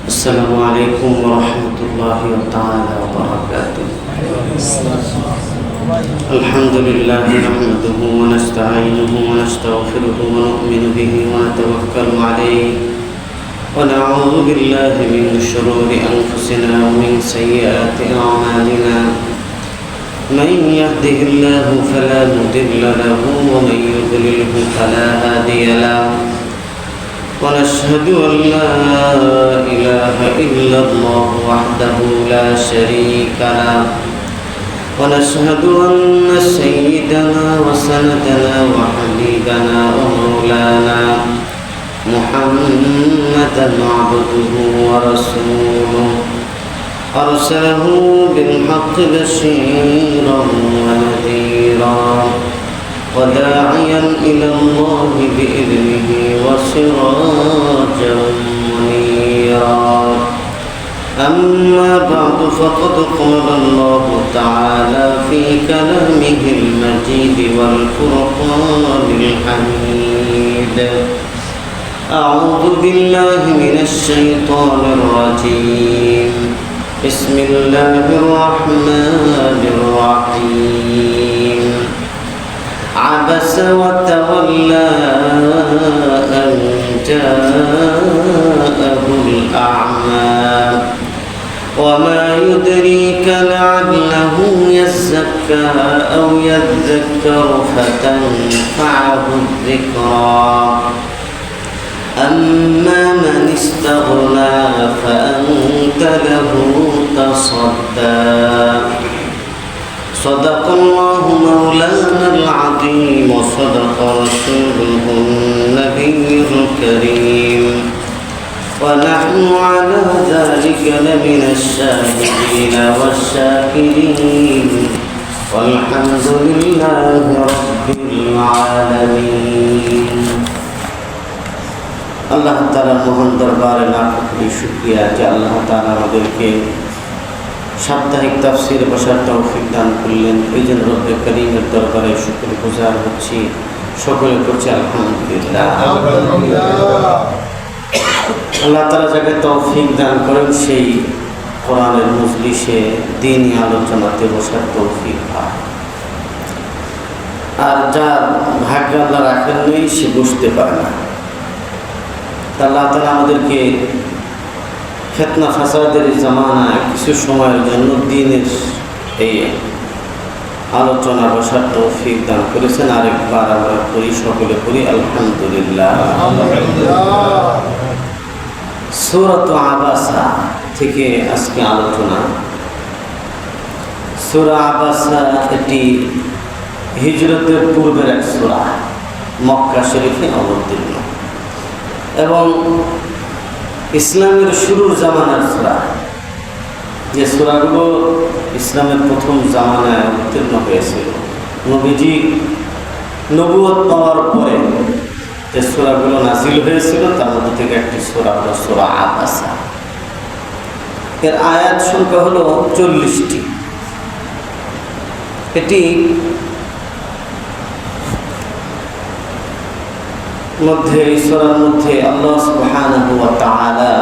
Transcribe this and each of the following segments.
السلام عليكم ورحمة الله تعالى وبركاته. الحمد لله نحمده ونستعينه ونستغفره ونؤمن به ونتوكل عليه ونعوذ بالله من شرور أنفسنا ومن سيئات أعمالنا. من يهده الله فلا مضل له ومن يضلله فلا هادي له. ونشهد أن لا إله إلا الله وحده لا شريك له. ونشهد أن سيدنا وسندنا وحبيبنا ومولانا محمدا عبده ورسوله أرسله بالحق بشيرا ونذيرا وداعيا إلى الله بإذنه وسراجا منيرا. أما بعد فقد قال الله تعالى في كلامه المجيد والفرقان الحميد: أعوذ بالله من الشيطان الرجيم. بسم الله الرحمن الرحيم. عبس وتولى أن جاءه الأعمى وما يدريك لعله يزكى أو يذكر فتنفعه الذكرى. أما من استغنى فأنت له تصدى. صدق الله مولانا العظيم وصدق رسوله النبي الكريم ونحن على ذلك لمن الشاهدين والشاكرين والحمد لله رب العالمين. আল্লাহ তাআলা মহান দরবারে লাখ কোটি শুকরিয়া যে আল্লাহ তাআলা আমাদেরকে সাপ্তাহিক তাফসিরে বসার তৌফিক দান করলেন। এই জন্য রব্বে করিমের দরবারে শুকরগুজার হচ্ছি, সকলে করছি আলহামদুলিল্লাহ। আল্লাহ তাআলা যাকে তৌফিক দান করেন সেই কোরআনের মজলিসে দ্বীনি আলোচনাতে বসার তৌফিক পায়, আর যার ভাগ্য আল্লাহ রাখেন নেই সে বুঝতে পারে না। আল্লাহ তাআলা আমাদেরকে ফিতনা ফাসাদের জামানায় কিছু সময়ের জন্য দ্বীনের এই আলোচনা বসার তৌফিক দান করেছেন। আরেকবার আমরা করি, সকলে করি আলহামদুলিল্লাহ। সূরাত আবাসা থেকে আজকে আলোচনা। সূরা আবাসা এটি হিজরতের পূর্বের এক সূরা, মক্কা শরীফে অবতীর্ণ এবং ইসলামের শুরুর জামানার সূরা। যে সূরাগুলো ইসলামের প্রথম জামানায় অবতীর্ণ হয়েছিল, নবীজি নবুয়ত পাওয়ার পরে যে সূরাগুলো নাজিল হয়েছিল তার মধ্যে থেকে একটি সূরা হলো সূরা আবাসা। এর আয়াত সংখ্যা হলো 40টি। এটি এই সূরার মধ্যে আল্লাহ সুবহানাহু ওয়া তাআলা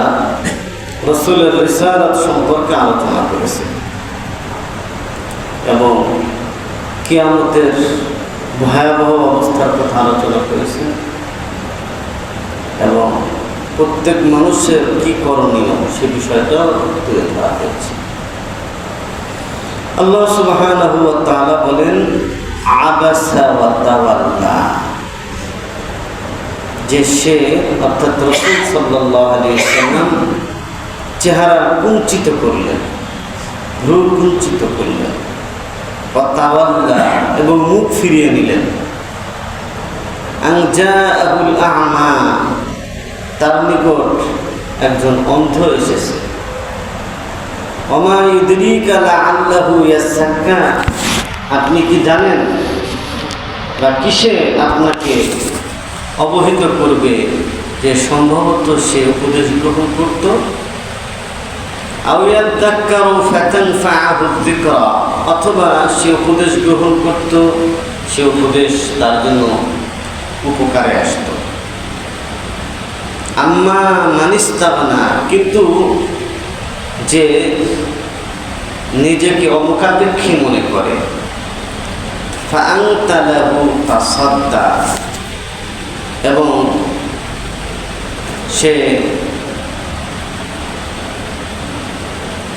রাসূলের রিসালাত সম্পর্কে আলোচনা করেছেন এবং কিয়ামতের ভয়াবহ অবস্থার কথা আলোচনা করেছেন এবং প্রত্যেক মানুষের কি করণীয় সে বিষয়টা তুলে ধরা হয়েছে। আল্লাহ সুবহানাহু ওয়া তাআলা বলেন আবাসা ওয়া তাওয়াল্লা, যে সে অর্থাৎ রাসূল সাল্লাল্লাহু আলাইহি ওয়াসাল্লাম চেহারা কুঞ্চিত করলেন, ভ্রু কুঞ্চিত করলেন, ওয়াতাওয়াল্লা এবং মুখ ফিরিয়ে নিলেন। আন জাআহুল আ'মা, তার নিকট একজন অন্ধ এসেছে। ওমা ইউদরিকা লাআল্লাহু ইয়াযাক্কা, আপনি কি জানেন বা কিসে আপনাকে অবহিত করবে যে সম্ভবত সে উপদেশ গ্রহণ করত। আও ইয়াযাক্কারু ফাতানফাআহু যিকরা, অথবা সে উপদেশ গ্রহণ করত, সে উপদেশ তার জন্য উপকারে আসত। আম্মা মানিস্তাগনা, কিন্তু যে নিজেকে অমুখাপেক্ষী মনে করে, ফাআনতা লাহু তাসাদ্দা, এবং সে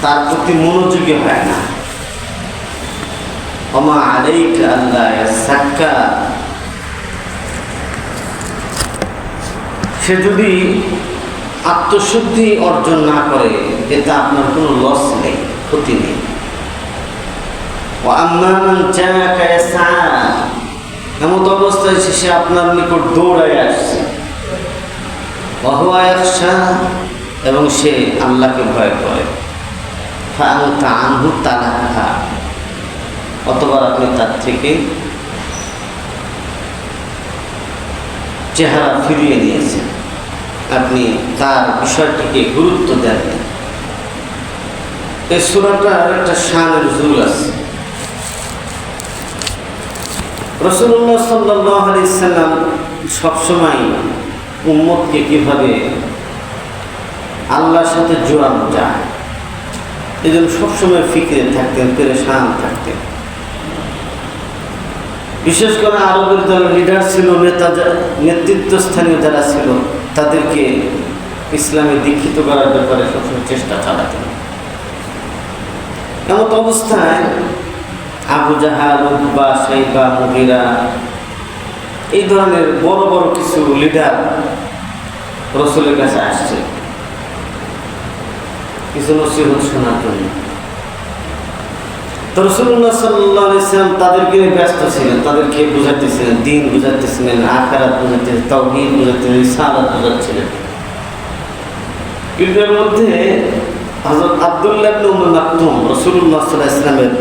তার প্রতি মনোযোগী হয় না। ওমা আলাইকা আল্লা ইয়াসাক্কা, সে যদি আত্মশুদ্ধি অর্জন না করে এটা আপনার কোনো লস নেই, ক্ষতি নেই। ওয়া আম্মা মান জাআকা ইয়াসআ, এমন অবস্থায় সে আপনার নিকট দৌড়ায় আসছে। ওয়া হুয়া ইয়াখশা, এবং সে আল্লাহকে ভয় করে। ফাআনতা আনহু তালাহা, অথবা আপনি তার থেকে চেহারা ফিরিয়ে নিয়েছেন, আপনি তার বিষয়টিকে গুরুত্ব দেন। এই সূরাটার একটা শানের জুল আছে। রাসূলুল্লাহ সাল্লাল্লাহু আলাইহি সাল্লাম সবসময় উম্মতকে কিভাবে আল্লাহর সাথে জোড়ানো যায় এই জন্য সবসময় ফিক্রে থাকতেন, পেরেশান থাকতেন। বিশেষ করে আরবের যারা লিডার ছিল, নেতৃত্বস্থানীয় যারা ছিল, তাদেরকে ইসলামে দীক্ষিত করার ব্যাপারে সবসময় চেষ্টা চালাতেন। এমন অবস্থায় আবু জাহাল, উতবা, শাইবা, মুগীরা, এই ধরনের বড় বড় কিছু লিডার রাসূলের কাছে আসছে কিছু নসিহত শোনার জন্য। তো রাসূলুল্লাহ সাল্লাল্লাহু আলাইহি ওয়াসাল্লাম তাদেরকে ব্যস্ত ছিলেন, তাদেরকে বুঝাতেছিলেন, দ্বীন বুঝাতেছিলেন, আখিরাত বুঝাতেছিলেন, তাওহীদ বুঝাতেছিলেন, রিসালাত বুঝাচ্ছিলেন। কিন্তু এর মধ্যে হযরত আব্দুল্লাহ ইবনে উম্মে মাকতুম, রাসূলুল্লাহ সাল্লাল্লাহু আলাইহি ওয়াসাল্লামের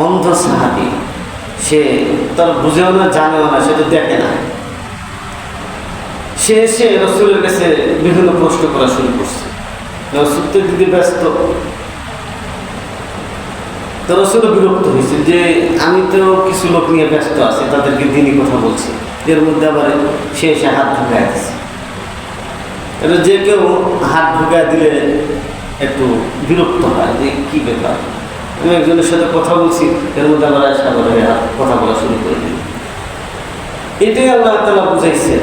অন্ধ সাহাবী, সে তার বুঝেও না, জানেও না, সে তো দেখে না। সে এসে রাসূলের কাছে বিভিন্ন প্রশ্ন করা শুরু করছে। রাসূল তো দিতে ব্যস্ত। তো রাসূল বিরক্ত হয়েছে যে আমি তো কিছু লোক নিয়ে ব্যস্ত আছি, তাদেরকে দিনই কথা বলছি, এর মধ্যে আবার সে এসে হাত ঢুকায় দিচ্ছে। এটা যে কেউ হাত ঢুকায় দিলে একটু বিরক্ত হয় যে কী ব্যাপার, আমি একজনের সাথে কথা বলছি, এর মধ্যে আবার আসা বলে কথা বলা শুরু করে দিল। এটাই আল্লাহ তাআলা বুঝাইছেন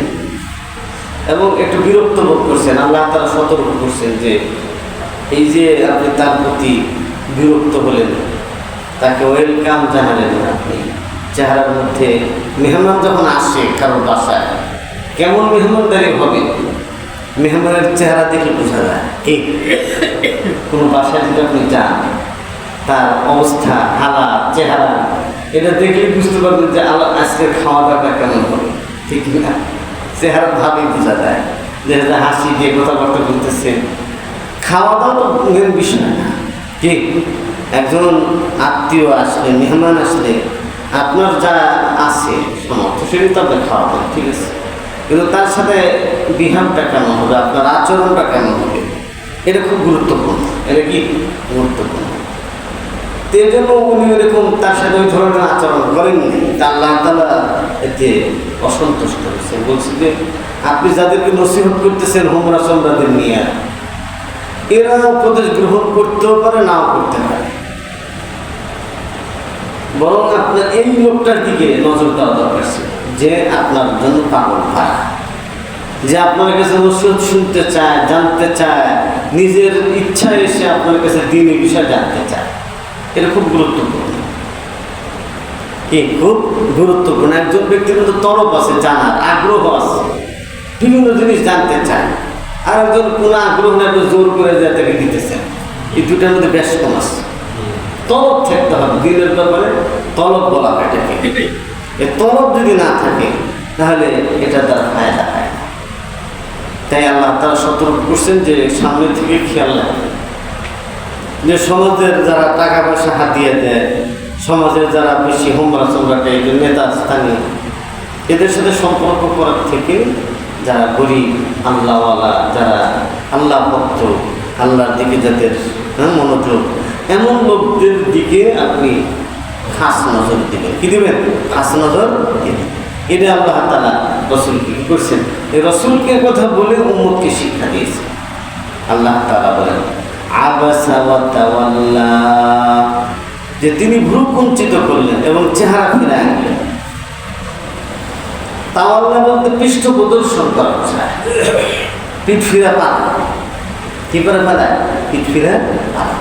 এবং একটু বিরক্ত বোধ করছেন। আল্লাহ তাআলা সতর্ক করছেন যে এই যে আপনি তার প্রতি বিরক্ত হলেন, তাকে ওয়েলকাম জানালেন আপনি। চেহারার মধ্যে মেহমান যখন আসে কারোর বাসায়, কেমন মেহমানদারি হবে, মেহমানের চেহারা দেখে বোঝা যায়। এই কোনো বাসায় যদি আপনি যান, তার অবস্থা, হালাত, চেহারা, এটা দেখলে বুঝতে পারবেন যে আল্লাহ আজকের খাওয়া দাওয়াটা কেমন হবে, ঠিক না? চেহারা ভাবেই বোঝা যায় যে হাসি দিয়ে কথাবার্তা বলতেছে। খাওয়া দাওয়া তো মেন বিষয় না, ঠিক? একজন আত্মীয় আসলে, মেহমান আসলে, আপনার যা আছে সমর্থ সেটাই তো আপনার খাওয়া দাওয়া, ঠিক আছে, কিন্তু তার সাথে বিহারটা কেমন হবে, আপনার আচরণটা কেমন হবে, এটা খুব গুরুত্বপূর্ণ। এটা কি গুরুত্বপূর্ণ? তো এই জন্য উনি এরকম তার সাথে ওই ধরনের আচরণ করেননি। আল্লাহ তাআলা এতে অসন্তুষ্ট হয়েছে। বলছে যে আপনি যাদেরকে নসিহত করতেছেন হোমরা সম্রাদের নিয়ে, এরা উপদেশ গ্রহণ করতেও পারে, নাও করতে পারে, বরং আপনার এই লোকটার দিকে নজর দেওয়া দরকার ছিল, যে আপনার জন্য পাগল ভাড়া, যে আপনার কাছে নসিহত শুনতে চায়, জানতে চায়, নিজের ইচ্ছা এসে আপনার কাছে দ্বীনি বিষয় জানতে চায়। এটা খুব গুরুত্বপূর্ণ। কি খুব গুরুত্বপূর্ণ? একজন ব্যক্তির কিন্তু তলব আছে, জানার আগ্রহ আছে, বিভিন্ন জিনিস জানতে চায়, আর একজন কোনো আগ্রহ না, জোর করে যায় তাকে দিতেছেন। এই দুটার মধ্যে বেশ কম আছে। তলব থাকতে হবে দিনের ব্যাপারে, তলব বলা হয় এটাকে। এই তলব যদি না থাকে তাহলে এটা তার ফায়দা হয় না। তাই আল্লাহ তারা সতর্ক করছেন যে সামনে থেকে খেয়াল রাখবেন যে সমাজের যারা টাকা পয়সা হাতিয়ে দেয়, সমাজের যারা বেশি হোমরা চোমরা টাইপের নেতা স্থানীয়, এদের সাথে সম্পর্ক করার থেকে যারা গরিব, আল্লাহওয়ালা, যারা আল্লাহ ভক্ত, আল্লাহর দিকে যাদের মনোযোগ, এমন লোকদের দিকে আপনি খাস নজর দিবেন। কি দিবেন? খাস নজর দিবেন। এটা আল্লাহ তাআলা রসুলকে কি করছেন, এই রসুলকে কথা বলে উম্মতকে শিক্ষা দিয়েছে। আল্লাহ তাআলা বলেন আবাসা ওয়া তাওয়াল্লা, যে তিনি ভ্রু কুঞ্চিত করলেন এবং চেহারা ফিরে আনলেন। তাওয়াল্লা বলতে পৃষ্ঠ প্রদর্শন করা যায়, পিঠ ফিরা পালা। কি করে পালায়? পিঠ ফিরা পালা।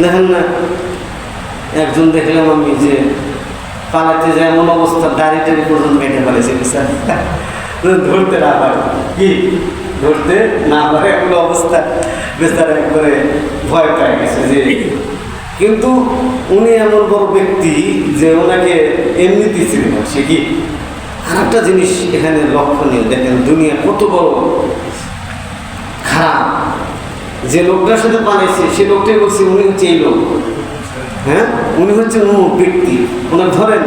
দেখেন না, একজন দেখলাম আমি যে পালাতে যায় এমন অবস্থা, দাড়ি টাড়ি পর্যন্ত কেটে ফেলেছে, ধরতে না পারে, কি ধরতে না পারে এমন অবস্থা, বেচারা একবারে ভয় পেয়ে গেছে যে। কিন্তু উনি এমন বড় ব্যক্তি যে ওনাকে এমনিতেই ছিল সে কি। আর একটা জিনিস এখানে লক্ষণীয়, দেখেন দুনিয়া কত বড় খারাপ। যে লোকটার সাথে পালাইছে সে লোকটাই বলছে উনি হচ্ছে এই লোক, হ্যাঁ উনি হচ্ছে অমুক ব্যক্তি, ওনার ধরেন।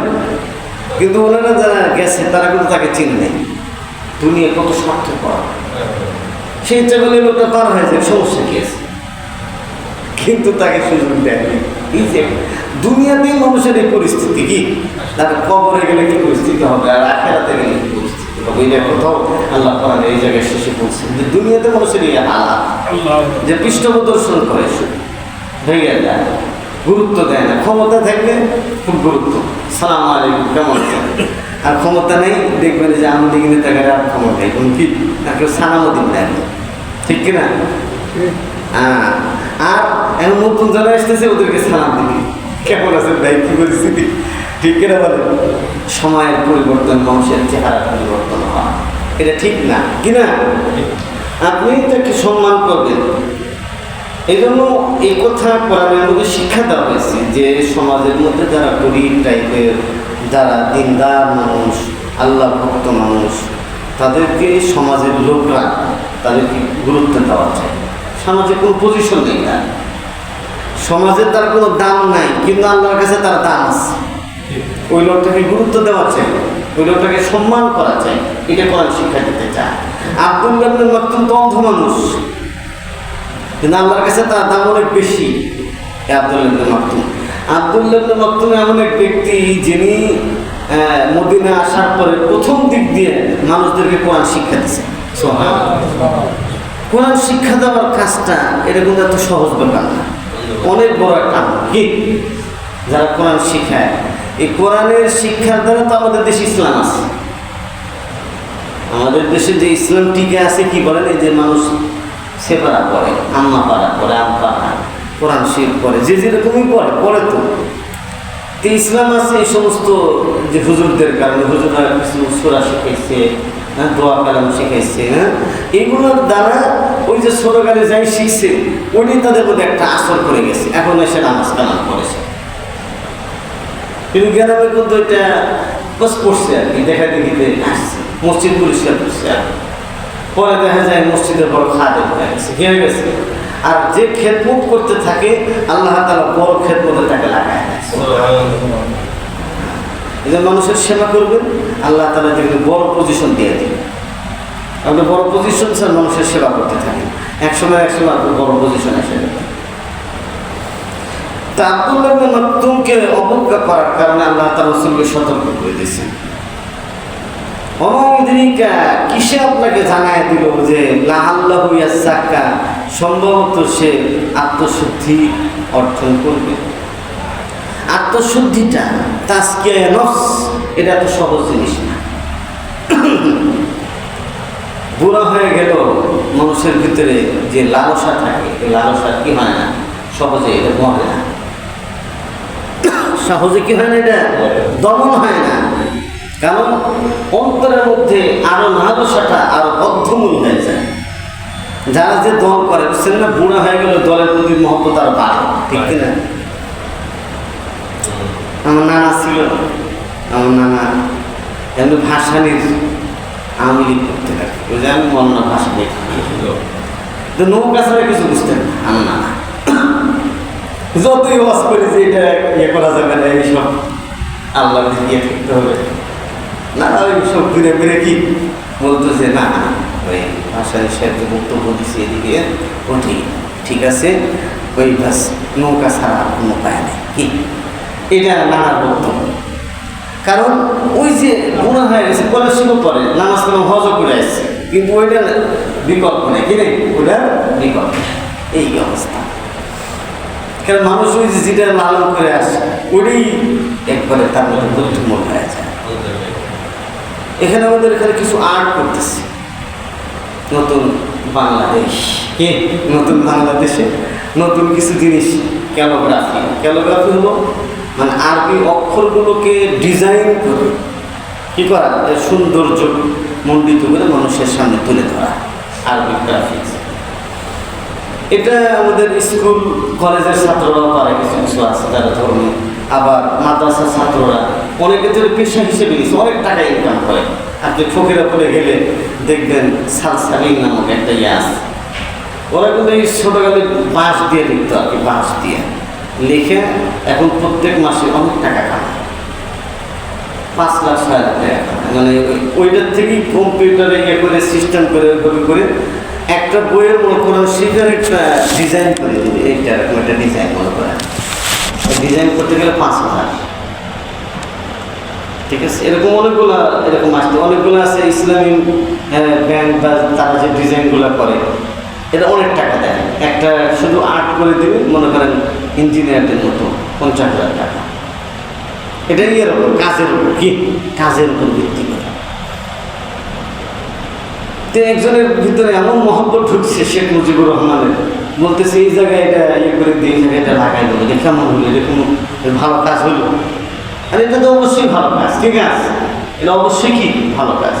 কিন্তু ওনারা যারা গেছে তারা কিন্তু তাকে চিনে। দুনিয়া কত স্বার্থপর। সেই ইচ্ছা করলে লোকটা পার হয়ে যায়, সমস্যা কি আছে, কিন্তু তাকে সুযোগ দেয়নি। এই যে দুনিয়াতেই মানুষের এই পরিস্থিতি, কি তাকে কবরে গেলে কি পরিস্থিতি হবে, আর আখিরাতে গেলে কি পরিস্থিতি হবে, এটা কোথাও আল্লাহ কোরআন এই জায়গায় শেষে বলছেন যে দুনিয়াতে মানুষের এই হালাত, যে পৃষ্ঠ প্রদর্শন করে শুধু ভেঙে যায়, গুরুত্ব দেয় না। ক্ষমতা থাকলে খুব গুরুত্ব, সালাম আলাইকুম কেমন আছেন, আর ক্ষমতা নেই দেখবেন যে আমি দিকে নেতাকারে আর ক্ষমতা নেই, কোন কি না কেউ সালামও দিন না, ঠিক কিনা? হ্যাঁ, আর এখন নতুন যারা আসতেছে ওদেরকে সালাম দিবি, কেমন আছেন ভাই, কি পরিস্থিতি, ঠিক কিনা বলে? সময়ের পরিবর্তন, মানুষের চেহারা পরিবর্তন হয়, এটা ঠিক না কিনা? আপনি তাকে সম্মান করবেন। এই জন্য এই কথা কোরআনের মধ্যে শিক্ষা দেওয়া হয়েছে যে সমাজের মধ্যে যারা গরিব টাইপের, যারা দিনদার মানুষ, আল্লাহ ভক্ত মানুষ, তাদেরকে সমাজের লোকরা তাদেরকে গুরুত্ব দেওয়া চায়। সমাজে কোনো পজিশন নেই, তার সমাজে তার কোনো দাম নাই, কিন্তু আল্লাহর কাছে তার দাম আছে। ওই লোকটাকে গুরুত্ব দেওয়া চাই, ওই লোকটাকে সম্মান করা চাই, এটা কোরআন শিক্ষা দিতে চায়। আব্দুল্লাহ ইবনে মাকতুম তো অন্ধ মানুষ, কিন্তু আল্লাহর কাছে তার দাম অনেক বেশি। আব্দুল্লাহ ইবনে মাকতুম এমন এক ব্যক্তি যিনি মদিনা আসার পরে প্রথম দিক দিয়ে মানুষদেরকে কোরআন শিক্ষা দিচ্ছে। কোরআন শিক্ষা দেওয়ার কাজটা এটা কিন্তু এত সহজ ব্যাপার না, অনেক বড় একটা কি যারা কোরআন শিখায়। এই কোরআনের শিক্ষার দ্বারা তো আমাদের দেশে ইসলাম আছে। আমাদের দেশে যে ইসলাম টিকে আছে কি বলেন, এই যে মানুষ সেপারা পড়ে, আম্মা পাড়া পড়ে, আম পাড়া, কোরআন শরীফ পড়ে, যে যেরকমই পড়ে তো ইসলাম আছে। এই সমস্ত যে হুজুরদের কারণে, হুজুররা কিছু সূরা শিখাইছে, দোয়া কালাম শিখাইছে, হ্যাঁ এগুলোর দ্বারা ওই যে ছোটকালে যাই শিখছে ওইটাই তাদের মধ্যে একটা আসর করে গেছে। এখন এসে নামাজ কালাম করেছে, কিন্তু গ্রামে কিন্তু এটা বস পড়ছে আর কি, দেখা দেখিতে আসছে, মসজিদ পরিষ্কার করছে, পরে দেখা যায় মসজিদের বড় খাদেম হয়ে গেছে, কি হয়ে গেছে। আর যে খেদমত করতে থাকে আল্লাহ তাআলা বড় খেদমতে তাকে লাগায়। এই যে মানুষের সেবা করবেন, আল্লাহ তাআলা তাকে বড় পজিশন দিয়ে দিবেন। আপনি বড় পজিশন স্যার মানুষের সেবা করতে থাকেন, একসময় আপনি বড় পজিশন এসে যাবেন। তা আব্দুল্লাহ ইবনে মাকতুমকে অবজ্ঞা করার কারণে আল্লাহ তাআলা রাসূলকে সতর্ক করে দিয়েছেন। অমায়ুদ্রিকা, কিসে আপনাকে জানায় দিল যে লাআল্লাহু ইয়াসাক্কা, সম্ভবত সে আত্মশুদ্ধি অর্জন করবে। আত্মশুদ্ধিটা তাজকিয়া নফস, এটা তো সহজ জিনিস না। বুড়া হয়ে গেল মানুষের ভিতরে যে লালসা থাকে, এই লালসা কি হয় না সহজে, এটা মরে না সহজে, কি হয় না, এটা দমন হয় না। কারণ অন্তরের মধ্যে আরো লালসাটা আরো বদ্ধমূল হয়ে যায়। যারা যে দল করে বুঝছেন না, বুড়া হয়ে গেল দলের প্রতি মহব্বত আরো বাড়ে, ঠিক কিনা? আমার নানা ছিল, আমার নানা এমনি ভাষানির আওয়ামী লীগ করতে থাকে, ওই যে আমি মন্না ভাষা দেখি, তো নৌকা ছাড়া কিছু বুঝতেন না আমার নানা। যতই ওয়াজ করি যে এটা ইয়ে করা যাবে না, এইসব আল্লাহ দিয়ে থাকতে হবে না, ওই সব ঘুরে ফিরে কি বলতেছে, না ওই ভাষায় সাহেব যে বক্তব্য দিচ্ছে এদিকে ও ঠিক আছে, ওই বাস নৌকা ছাড়া কোনো উপায় নেই, কি এটা নানার বক্তব্য। কারণ ওই যে গুনাহ হয়ে গেছে, পড়াশোনা করে নামাজ কালাম হজও করে আসছে, কিন্তু ওইটা বিকল্প নেই, কি নেই ওইটার বিকল্প, এই অবস্থা। কারণ মানুষ ওই যে যেটা লালন করে আসে ওইটাই একবারে তার মধ্যে বুদ্ধিমূল হয়ে যায়। এখানে আমাদের এখানে কিছু আর্ট করতেছে, নতুন বাংলাদেশ, কি নতুন বাংলাদেশে নতুন কিছু জিনিস, ক্যালোগ্রাফি। ক্যালোগ্রাফি হলো মানে আরবি অক্ষরগুলোকে ডিজাইন করে কী করা, সৌন্দর্য মণ্ডিত করে মানুষের সামনে তুলে ধরা, আরবি গ্রাফিক্স। এটা আমাদের স্কুল কলেজের ছাত্ররাও পারে, কিছু কিছু আছে যারা ধর্মে, আবার মাদ্রাসার ছাত্ররা অনেকে তো পেশা হিসেবে গেছে, অনেক টাকা ইনকাম করে। আপনি ফকিরাপুরে গেলে দেখবেন সালসালিন নামক একটা ইয়ে আছে, ওরা কিন্তু এই ছোটোকালে বাঁশ দিয়ে লিখতো আর কি, বাঁশ দিয়ে লিখে এখন প্রত্যেক মাসে অনেক টাকা কামায়, 5 লাখ 6 লাখ টাকা কামায়। মানে ওইটার থেকেই কম্পিউটারে ইয়ে করে সিস্টেম করে ওইভাবে করে একটা বইয়ের মনে করেন শিখের একটা ডিজাইন করে দেবে, এইটা এরকম একটা ডিজাইন মনে করেন, ডিজাইন করতে গেলে 5,000, ঠিক আছে। এরকম অনেকগুলো এরকম আসছে, অনেকগুলো আছে ইসলামী ব্যাংক বা তারা যে ডিজাইনগুলো করে এটা অনেক টাকা দেয়, একটা শুধু আর্ট করে দেবে মনে করেন ইঞ্জিনিয়ারদের মতো 50,000 টাকা। এটাই এরকম কাজের উপর, কি কাজের উপর ভিত্তি করে। তো একজনের ভিতরে এমন মহব্বত ঢুকছে শেখ মুজিবুর রহমানের, বলতেছে এই জায়গায় এটা ইয়ে করে দিয়ে এই জায়গায় এটা লাগাই দেবো, এটা কেমন হলো, এরকম ভালো কাজ হলো। আর এটা তো অবশ্যই ভালো কাজ, ঠিক আছে, এটা অবশ্যই কি ভালো কাজ,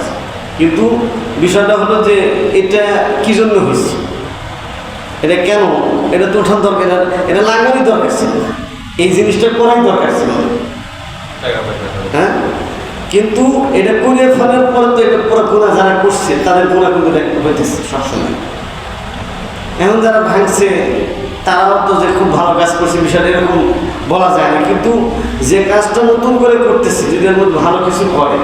কিন্তু বিষয়টা হলো যে এটা কি জন্য হয়েছে, এটা কেন, এটা তো উঠান দরকার, এটা লাগানোই দরকার ছিল, এই জিনিসটা করাই দরকার ছিল, হ্যাঁ। কিন্তু এটা করে ফেলার পরে তো এটা পুরো গুণা যারা করছে তাদের গুণা কিন্তু হইতেছে সবসময়। এখন যারা ভাঙছে তারাও তো যে খুব ভালো কাজ করছে বিষয়টা এরকম বলা যায় না, কিন্তু যে কাজটা নতুন করে করতেছে যদি এর মধ্যে ভালো কিছু করে,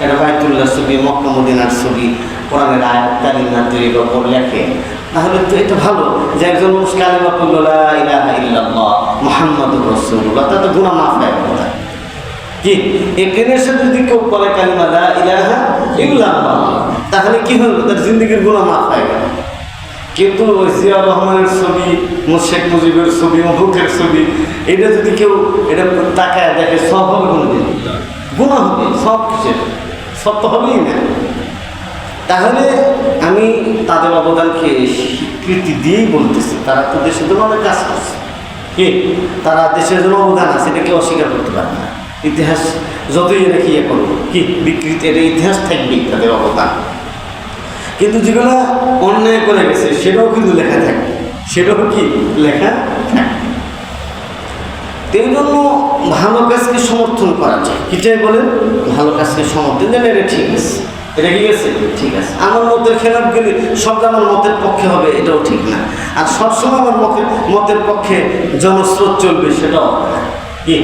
এটা বাইতুল্লাহর ছবি, মক্কা মদিনার ছবি, কোরআনের আয়াত কালিমা তৈরি বা লেখে, তাহলে তো এটা ভালো যে একজন মানুষ কালিমা পড়ল লা ইলাহা ইল্লাল্লাহ মুহাম্মাদুর রাসূলুল্লাহ, তাতে গুনাহ মাফ হয় কোথায়, কি এই ট্রেনের সাথে যদি কেউ বলে কালিমা লা ইলাহা ইল্লাল্লাহ, তাহলে কি হলো, তার জিন্দেগির গুনাহ মাফ হয়ে গেল। কিন্তু জিয়া রহমানের ছবি, শেখ মুজিবের ছবি, অভুকের ছবি, এটা যদি কেউ এটা তাকায় দেখে সব হবে কোনোদিন, গুনাহ হবে, সব কিসের সব তো হবেই না। তাহলে আমি তাদের অবদানকে স্বীকৃতি দিয়েই বলতেছি, তারা তো দেশের জন্য অনেক কাজ করছে, কি তারা দেশের জন্য অবদান আছে, এটা কেউ অস্বীকার করতে পারে না। ইতিহাস যতই এটা কি করবো, কি বিকৃতি, এটা ইতিহাস থাকবেই তাদের অবদান। কিন্তু যেগুলো অন্যায় করে গেছে সেটাও কিন্তু লেখা থাকবে, সেটাও কি লেখা থাকবে। এই জন্য ভালো কাজকে সমর্থন করা যায়, কি চাই বলেন, ভালো কাজকে সমর্থন দেন, এটা ঠিক আছে, এটা কি আছে ঠিক আছে। আমার মতের খেলাফ গেলে সব আমার মতের পক্ষে হবে, এটাও ঠিক না। আর সবসময় আমার মতের পক্ষে জনস্রোত চলবে, সেটাও কি।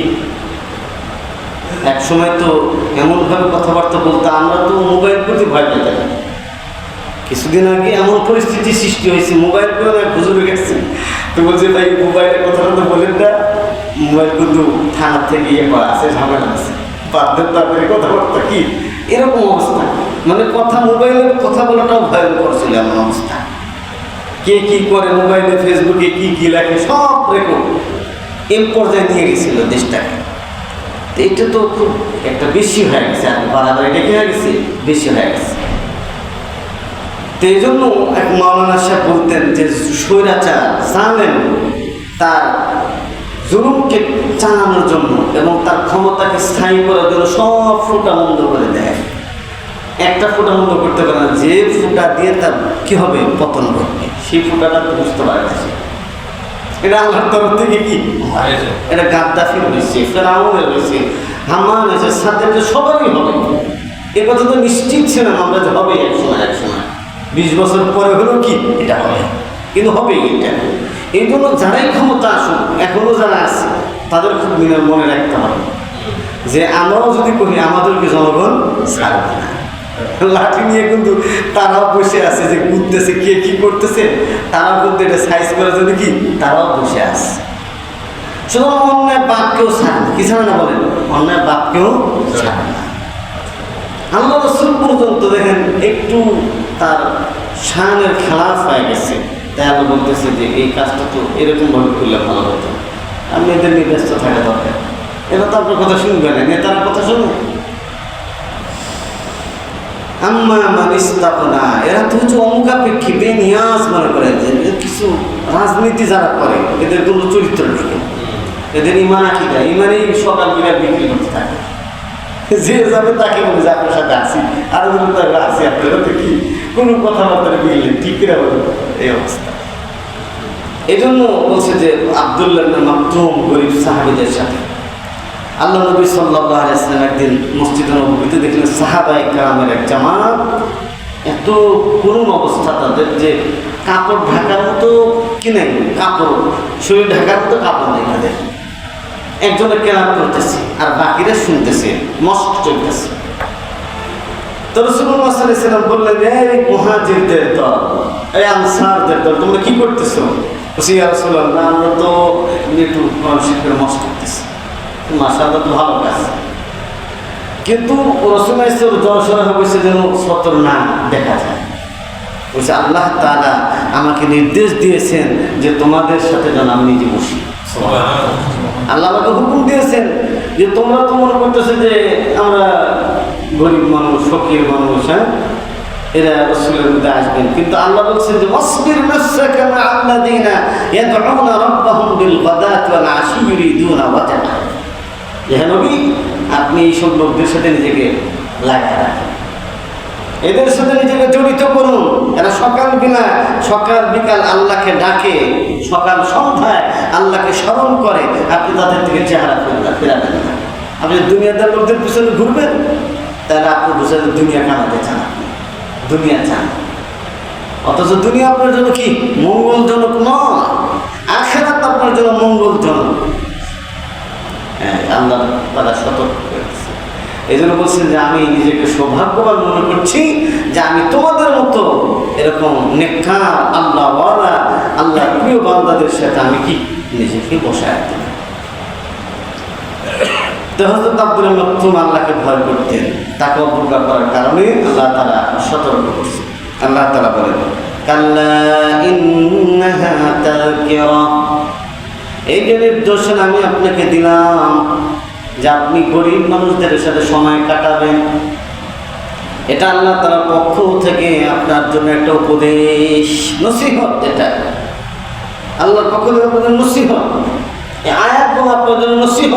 এক সময় তো এমনভাবে কথাবার্তা বলতে, আমরা তো মোবাইল প্রতি ভয় পেতাম। কিছুদিন আগে এমন পরিস্থিতি সৃষ্টি হয়েছে, মোবাইল করে না হুজুরে গেছে, তো বলছে ভাই মোবাইলের কথাটা তো বলেন না, মোবাইল কিন্তু থানার থেকে ইয়ে করা আছে, ঝামেলা আছে, বাধ্যের তাদের কথাবার্তা, কি এরকম অবস্থা। মানে কথা মোবাইলের কথা বলাটাও ভয়ঙ্কর ছিল, এমন অবস্থা। কে কি করে মোবাইলে, ফেসবুকে কি কি লেখে সব রেকর্ড, এই পর্যায়ে নিয়ে গেছিল দেশটাকে। তো এটা তো খুব একটা বেশি হয়ে গেছে, আর বাড়াবাড়ি এটা কি হয়ে গেছে, বেশি হয়ে গেছে। তো এই জন্য এক মাওলানা সাহেব বলতেন যে স্বৈরাচার জানেন তার জুলুমকে চালানোর জন্য এবং তার ক্ষমতাকে স্থায়ী করার জন্য সব ফুটা বন্ধ করে দেয়, একটা ফুটা বন্ধ করতে পারে না, যে ফুটা দিয়ে তার কি হবে, পতন ঘটবে, সেই ফুটাটা বুঝতে পারতেছে। এটা আল্লাহর তরফ থেকে কি, এটা গাদ্দাফির হয়েছে, ফেরাউনের হয়েছে, হামান হয়েছে, সাদেক, সবারই হবে। এ কথা তো নিশ্চিত ছিলাম আমরা যে হবে এক সময়, 20 বছর পরে হলো কি এটা হবে, কিন্তু হবে এটা। এই জন্য যারাই ক্ষমতা আসুক, এখনো যারা আছে তাদের খুব মনে রাখতে হবে যে আমরাও যদি করি আমাদেরকে জনগণ ছাড়বে না। লাঠি নিয়ে কিন্তু তারাও বসে আছে, যে ঘুরতেছে কে কি করতেছে, তারাও কিন্তু এটা সাইজ করার জন্য কি তারাও বসে আছে। সুতরাং অন্যায় বাপকেও ছাড়ে না। কি ছাড়ে না বলেন? অন্যায় বাপকেও ছাড়ে না। আল্লাহ রাসূল পর্যন্ত দেখেন একটু তার শানের খেলাফ হয়ে গেছে, তাই আল্লাহ বলতেছে যে এই কাজটা তো এরকমভাবে করলে ভালো হতো, আমি এদের নিয়ে ব্যস্ত থাকা দরকার। এরা তো আপনার কথা শুনবে না, নেতারা কথা শুনবে। আম্মা মানিস্তাপনা, এরা তো হচ্ছে অমুখাপেক্ষী, বেনিয়াজ মনে করেন যে কিছু রাজনীতি যারা করে এদের কোনো চরিত্র নেই, এদের ইমান আকিদা, ইমানেই সকাল বিকাল বিক্রি করতে থাকে। যে যাবে তাকে বলে যে আপনার সাথে আসি, আর তাকে আসি, আপনার তো কি কোনো কথাবার্তা মিললে ঠিক কিনা বলে, এই অবস্থা। এই জন্য বলছে যে আব্দুল্লাহ ইবনে মাকতুম গরিব সাহাবীদের সাথে আল্লাহ নবী সাল্লাল্লাহু আলাইহি ওয়াসাল্লাম একদিন মসজিদে নববীতে দেখলেন সাহাবায়ে কেরামের এক জামাত, এত করুণ অবস্থা তাদের যে কাপড় ঢাকার মতো কি নাই, কাপড় শরীর ঢাকার মতো কাপড় নেই তাদের। একজনের কেরাত করতেছে আর বাকিরা শুনতেছে, মস্ক চলতেছে। তো রাসূলুল্লাহ সাল্লাল্লাহু আলাইহি ওয়াসাল্লাম বললেন, এই মুহাজিরদের দল, এই আনসারদের দল, তোমরা কি করতেছো? বলছি, ইয়া রাসূলুল্লাহ, আমরা তো একটু শিখে মস্ক করতেছি। মাশাআল্লাহ, তো ভালো কাজ, কিন্তু রাসূলুল্লাহ জনসভা হয়েছে যেন সতর না দেখা যায়। বলছে আল্লাহ তাআলা আমাকে নির্দেশ দিয়েছেন যে তোমাদের সাথে যেন আমি নিজে বসি। আল্লাহ আমাকে হুকুম দিয়েছেন যে তোমরা তো মনে করতেছে যে আমরা গরিব মানুষ, ফকির মানুষ, হ্যাঁ, এরা রাসূলের মধ্যে আসবেন, কিন্তু আল্লাহ বলছেন যে ওয়াসবির নাফসাকা মা'আল্লাযীনা ইয়াদউনা রাব্বাহুম বিল গাদাতি ওয়াল আশি ইউরিদুনা ওয়াজহা। হে নবী, আপনি এইসব লোকদের সাথে নিজেকে লাগায় রাখেন, এদের সাথে নিজেকে জড়িত করুন। এরা সকাল বিকাল আল্লাহকে ডাকে, সকাল সন্ধ্যায় আল্লাহকে স্মরণ করে, আপনি তাদের থেকে চেহারা ফেরাবেন না। আপনি দুনিয়াদার লোকদের পিছনে ঘুরবেন, তাহলে আপনি বুঝে দুনিয়া কামাতে চান, দুনিয়া চান, অথচ দুনিয়া আপনার জন্য কি মঙ্গলজনক নয়, আখিরাত আপনার জন্য মঙ্গলজনক। হ্যাঁ, আল্লাহ তাআলা সতর্ক করেছে। এই জন্য বলছেন যে আমি নিজেকে সৌভাগ্যবান মনে করছি যে আমি তোমাদের মতো এরকম নেককার আল্লাহওয়ালা, আল্লাহ প্রিয় বান্দাদের সাথে আমি কি নিজেকে বসায় রাখতে। তো হযরত আব্দুল্লাহ মাকতুম আল্লাহকে ভয় করতেন, তাকে অবজ্ঞা করার কারণে আল্লাহ তাআলা সতর্ক করছেন। আল্লাহ তাআলা বলেন, কাল্লা ইন্নাহা তাযকিরা, এই যে নির্দেশন আমি আপনাকে দিলাম যে আপনি গরিব মানুষদের সাথে সময় কাটাবেন, এটা আল্লাহ তাআলার পক্ষ থেকে আপনার জন্য একটা উপদেশ, নসিহত। এটা আল্লাহর পক্ষ থেকে আপনাদের নসিহত, এই আয়াতগুলো আপনার জন্য নসিহত।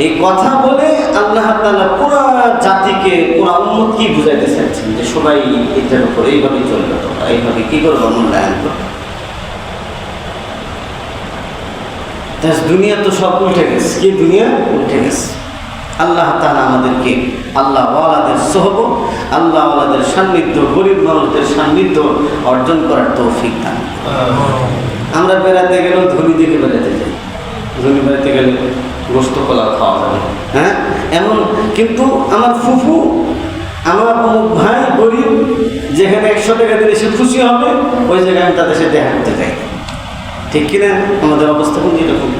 এই কথা বলে আল্লাহ তাআলা পুরো জাতিকে, পুরো উম্মতকে বুঝাইতে চাচ্ছেন যে সবাই এটার উপর এইভাবে চলবে, তোমরা এইভাবে কি করবো, মূল্যায়ন করবে। দুনিয়া তো সব উল্টে গেছে, কি দুনিয়া উল্টে গেছে। আল্লাহ তাআলা আমাদেরকে আল্লাহওয়ালাদের সোহবত, আল্লাহওয়ালাদের সান্নিধ্য, গরিব মানুষদের সান্নিধ্য অর্জন করার তৌফিক দান। আমরা বেড়াতে গেলেও ধনী দিকে বেড়াতে যাই, ধনী বেড়াতে গেলে গোস্ত কলা খাওয়া যাবে, হ্যাঁ এমন। কিন্তু আমার ফুফু, আমার অমুক ভাই গরিব, যেখানে 100 টাকা দিলে সে খুশি হবে, ওই জায়গায় আমি তাদের সাথে দেখা করতে যাই। ঠিক কিনা? আমাদের অবস্থা কিন্তু এরকম।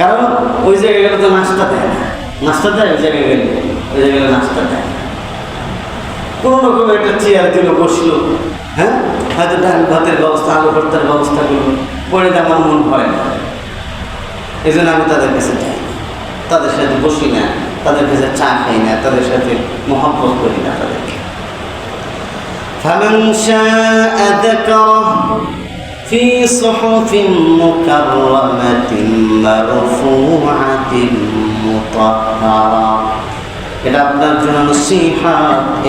কারণ ওই জায়গায় গেলে তো নাস্তা দেয় না, নাস্তা দেয় ওই জায়গায় গেলে, ওই জায়গায় নাস্তা দেয় না। কোনো রকম একটা চেয়ার দিল, বসলো, হ্যাঁ, হয়তো ডাল ভাতের ব্যবস্থা, আলু ভর্তার ব্যবস্থা করলো, পরে আমার মন ভয় না। এই জন্য আমি তাদের কাছে যাই, তাদের সাথে বসি না, তাদের কাছে চা খাই না, তাদের সাথে মহব্বত করি না তাদেরকে। فمن شاء ذكره في صحف مكرمة مرفوعة مطهرة। এটা আপনার জন্য নসিহত,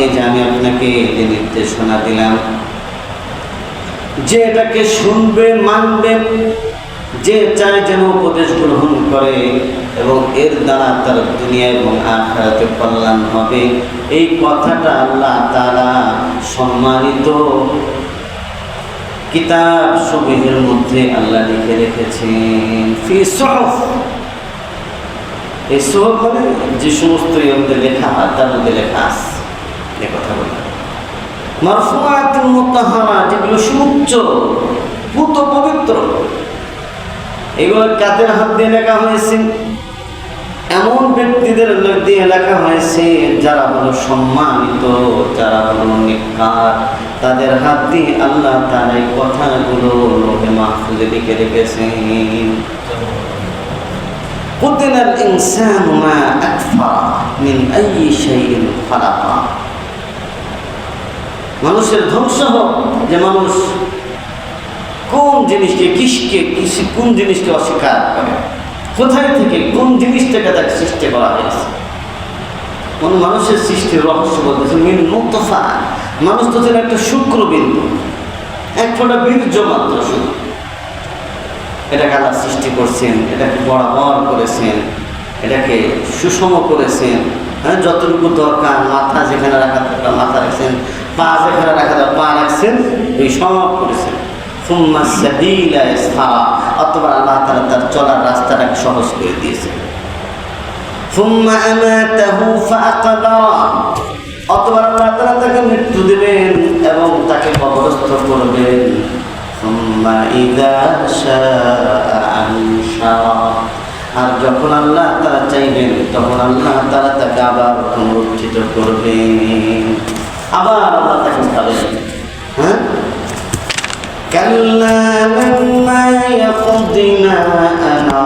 এই যে আমি আপনাকে যে নির্দেশনা দিলাম, যে এটাকে শুনবে, মানবে, যে চায় যেন উপদেশ গ্রহণ করে এবং এর দ্বারা তার দুনিয়া এবং আখিরাতে কল্যাণ হবে, এই কথাটা আল্লাহ তাআলা সম্মানিত কিতাব সমূহের মধ্যে আল্লাহ লিখে রেখেছেন। ফি সুহুফ, এই সুহুফ মানে যে সমস্ত মধ্যে লেখা হয় তার মধ্যে লেখা আছে, এই কথা বলে মারফুআতুন মুতাহহারা, যেগুলো সুউচ্চ, পুত পবিত্র। এগুলো কাদের হাত দিয়ে লেখা হয়েছে? এমন ব্যক্তিদের দিয়ে লেখা হয়েছে যারা হলো সম্মানিত, যারা হলো নেককার, তাদের হাত দিয়ে আল্লাহ তাআলা এই কথাগুলো লোহে মাহফুজে লিখে রেখেছেন। কুতিলাল ইনসানু মা আকফারা মিন আইয়ি শাইইন খালাকা। মানুষের ধ্বংস হোক, যে মানুষ কোন জিনিসকে কোন জিনিসকে অস্বীকার করে, কোথায় থেকে কোন জিনিস থেকে তাকে সৃষ্টি করা হয়েছে। কোন মানুষের সৃষ্টির রহস্য বলতেছে মিন নুতফা। মানুষ তো ছিল একটা শুক্রবিন্দু, এক ফোঁটা বীর্য মাত্র শুধু। এটাকে আল্লাহ সৃষ্টি করছেন, এটাকে বরাবর করেছেন, এটাকে সুষম করেছেন। হ্যাঁ, যতটুকু দরকার, মাথা যেখানে রাখা দরকার মাথা রাখছেন, পা যেখানে রাখা দরকার পা রাখছেন, এই সব করেছেন। সুম্মা সাবিলা ইয়াসরা, অতঃপর আল্লাহ তাআলা তার চলার রাস্তাটাকে সহজ করে দিয়েছেন। সুম্মা আমাতাহু ফাআকবারা, অতঃপর আল্লাহ তাআলা তাকে মৃত্যু দেবেন এবং তাকে কবরস্থ করবেন। সুম্মা ইযা শাআ আনশারা, আর যখন আল্লাহ তাআলা চাইবেন তখন আল্লাহ তাআলা তাকে আবার পুনরুত্থিত করবেন, আবার আল্লাহ তাকে উঠাবেন। হ্যাঁ, কাল্লা লাম্মা ইয়াকদি মা আমারা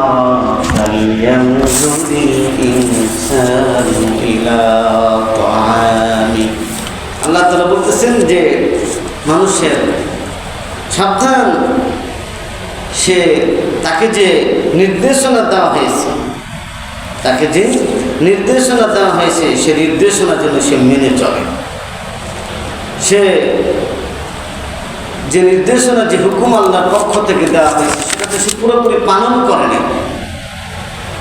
ফালইয়ানজুরিল ইনসানু ইলা তাআমি। আল্লাহ তাআলা বলতেছেন যে মানুষের সাবধান, সে তাকে যে নির্দেশনা দেওয়া হয়েছে, তাকে যে নির্দেশনা দেওয়া হয়েছে সে নির্দেশনা যেন সে মেনে চলে। সে যে নির্দেশনা, যে হুকুম আল্লাহর পক্ষ থেকে দেওয়া হয়েছে সেটাতে সে পুরোপুরি পালন করে না।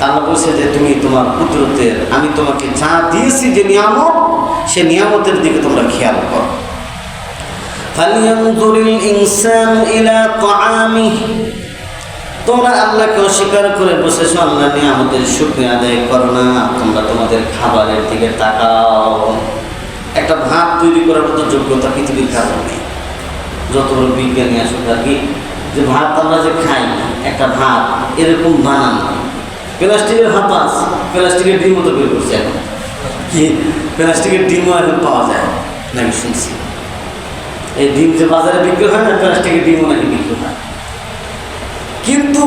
আল্লাহ বলছে যে তুমি তোমার কুদরতের, আমি তোমাকে যা দিয়েছি যে নিয়ামত, সে নিয়ামতের দিকে তোমরা খেয়াল করো। ফালইয়ানজুরিল ইনসানু ইলা তাআমিহি, তোমরা আল্লাহকে অস্বীকার করে বসেছো, আল্লাহ নিয়ামতের শুকরিয়া আদায় করো না। তোমরা তোমাদের খাবারের দিকে তাকাও। একটা ভাত তৈরি করার মতো যোগ্যতা পৃথিবীর কারণ নেই। যত বড় বিজ্ঞানী আসুক আর কি, যে ভাত আমরা যে খাই, একটা ভাত এরকম বানানো, প্লাস্টিকের হাত আছে, প্লাস্টিকের ডিমও তো বের করছে এখন, কি প্লাস্টিকের ডিমও এখন পাওয়া যায় নাকি শুনছি। এই ডিম যে বাজারে বিক্রি হয় না, প্লাস্টিকের ডিমও নাকি বিক্রি হয়। কিন্তু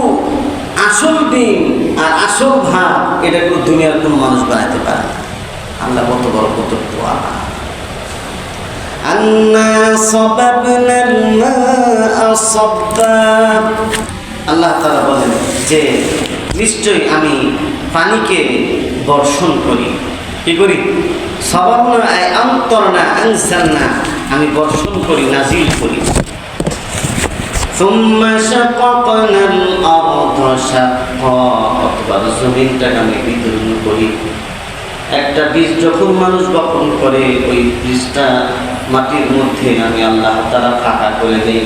আসল ডিম আর আসল ভাত এটা কোনো দুনিয়ার কোনো মানুষ বানাতে পারে না। আল্লাহ কত বড় কর্তৃত্ব আল্লাহ। আন্না সাবাবনাল মা'a সাব্বা, আল্লাহ তাআলা বলেন যে নিশ্চয়ই আমি পানিকে বর্ষণ করি। কি করি? সাবাবনা আই আমতারনা আনজালনা, আমি বর্ষণ করি, নাজিল করি। সুম্মা শাকাকনাল আরদা শাক্কা, অতঃপর জমিনটাকে আমি বিতরণ করি। একটা বীজ যখন মানুষ বপন করে, ওই বীজটা মাটির মধ্যে আমি আল্লাহ তাআলা ফাঁকা করে দিই,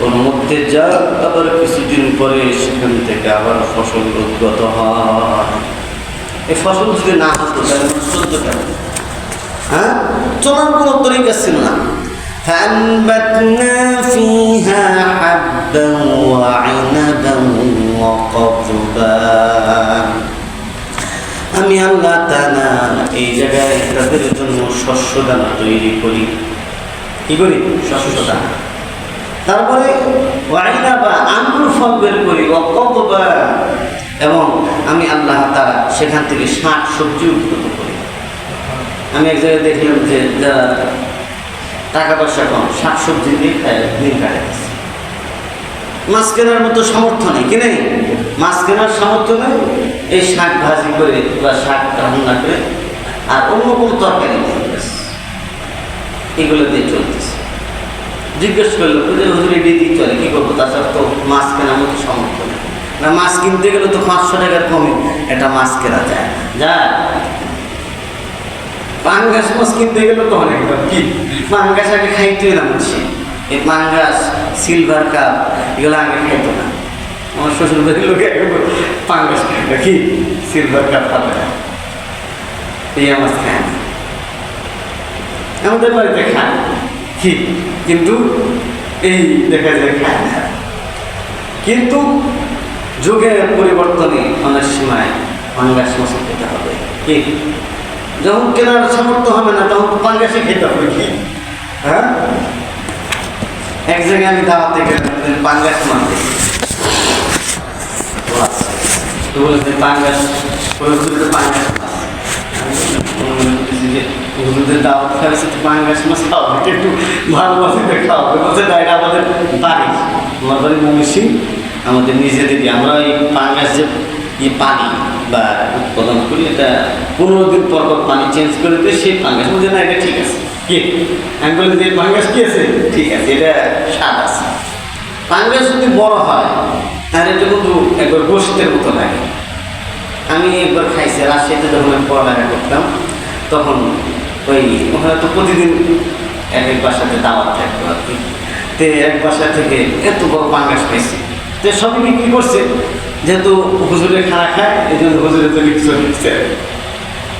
ওর মধ্যে যা আবার কিছুদিন পরে সেখান থেকে আবার ফসল উদ্গত হয়। এই ফসল যদি না হতো তাহলে চলতে পারে? হ্যাঁ, চলার কোনো তরিকা ছিল না। فأنبتنا فيها حبا وعنبا وقضبا, আমি আল্লাহ তাআলা এই জায়গায় তাদের জন্য শস্য দানা তৈরি করি। কি করি? শস্য দানা। তারপরে ওয়াইনাবা, আঙ্গুর ফল বের করি, ওয়াকদবা, এবং আমি আল্লাহ তাআলা সেখান থেকে শাক সবজি উৎপন্ন করি। আমি এক জায়গায় দেখলাম যে যারা টাকা পয়সা কম, শাক সবজি দিয়ে দিন কাটাচ্ছে। মাছ কেনার মতো সামর্থ্য নেই, কি নেই? মাছ কেনার সামর্থ্য নেই, এই শাক ভাজি করে বা শাক রান্না করে আর অন্য কোনো তরকারি নেই, এগুলো দিয়ে চলতেছে। জিজ্ঞেস করলো যে হুজুর এটি দিয়ে চলে, কী করবো? তাছাড়া তো মাছ কেনার মতো সামর্থ্য নেই। না, মাছ কিনতে গেলে তো 500 টাকার কমে একটা মাছ কেনা যায়। পাঙ্গাস মাছ কিনতে গেলে তো অনেক দাম। কি পাঙ্গাস আগে খাইতে না বলছি, এই পাঙ্গাস, সিলভার কাপ এগুলো আগে খাইতো না। আমার শ্বশুর বাড়ির লোকে পাঙ্গাস খাইতো, কি সিলভার কাপ খাবে না, এই মাছ খায় না। আমাদের বাড়িতে খায় কি, কিন্তু এই দেখা যায় খায় না। কিন্তু যুগের পরিবর্তনে অনেক সময় পাঙ্গাস মাছ খেতে হবে। কি যখন কেনার সামর্থ্য হবে না তখন পাঙ্গাসে খেতে হবে। কি হ্যাঁ, এক জায়গায় আমি দাওয়াতে গেলাম, পাঙ্গাস মাছ তো বলেছে পাঙ্গাস পাঙ্গাস মাছ। হুজুরদের দাওয়াত খাওয়াইছে পাঙ্গাস মাছ খাওয়া একটু ভালো মাছ খাওয়া বলছে না, এটা আমাদের বাড়ি, আমার বাড়ি ময়মনসিংহ, আমাদের নিজেদেরই। আমরা এই পাঙ্গাস যে পানি বা উৎপাদন করি, এটা 15 দিন পর পর পানি চেঞ্জ করে দিয়ে সেই পাঙ্গাস বলছে না, এটা ঠিক আছে। কি আমি বলি যে পাঙ্গাস কি আছে, ঠিক আছে, এটা স্বাদ আছে। পাঙ্গাস যদি বড় হয় তাহলে এটা কিন্তু একবার গোশতের মতো লাগে। আমি একবার খাইছি রাজশাহীতে, যখন আমি পড়ালেখা করতাম তখন ওই ওখানে তো প্রতিদিন এক এক বাসাতে দাওয়াত থাকতো আর কি। তো এক বাসা থেকে এত বড় পাঙ্গাস পাইছি, তো সবই বিক্রি করছে, যেহেতু হুজুরে খানা খায় এই জন্য হুজুরে তো কিছু দিচ্ছে।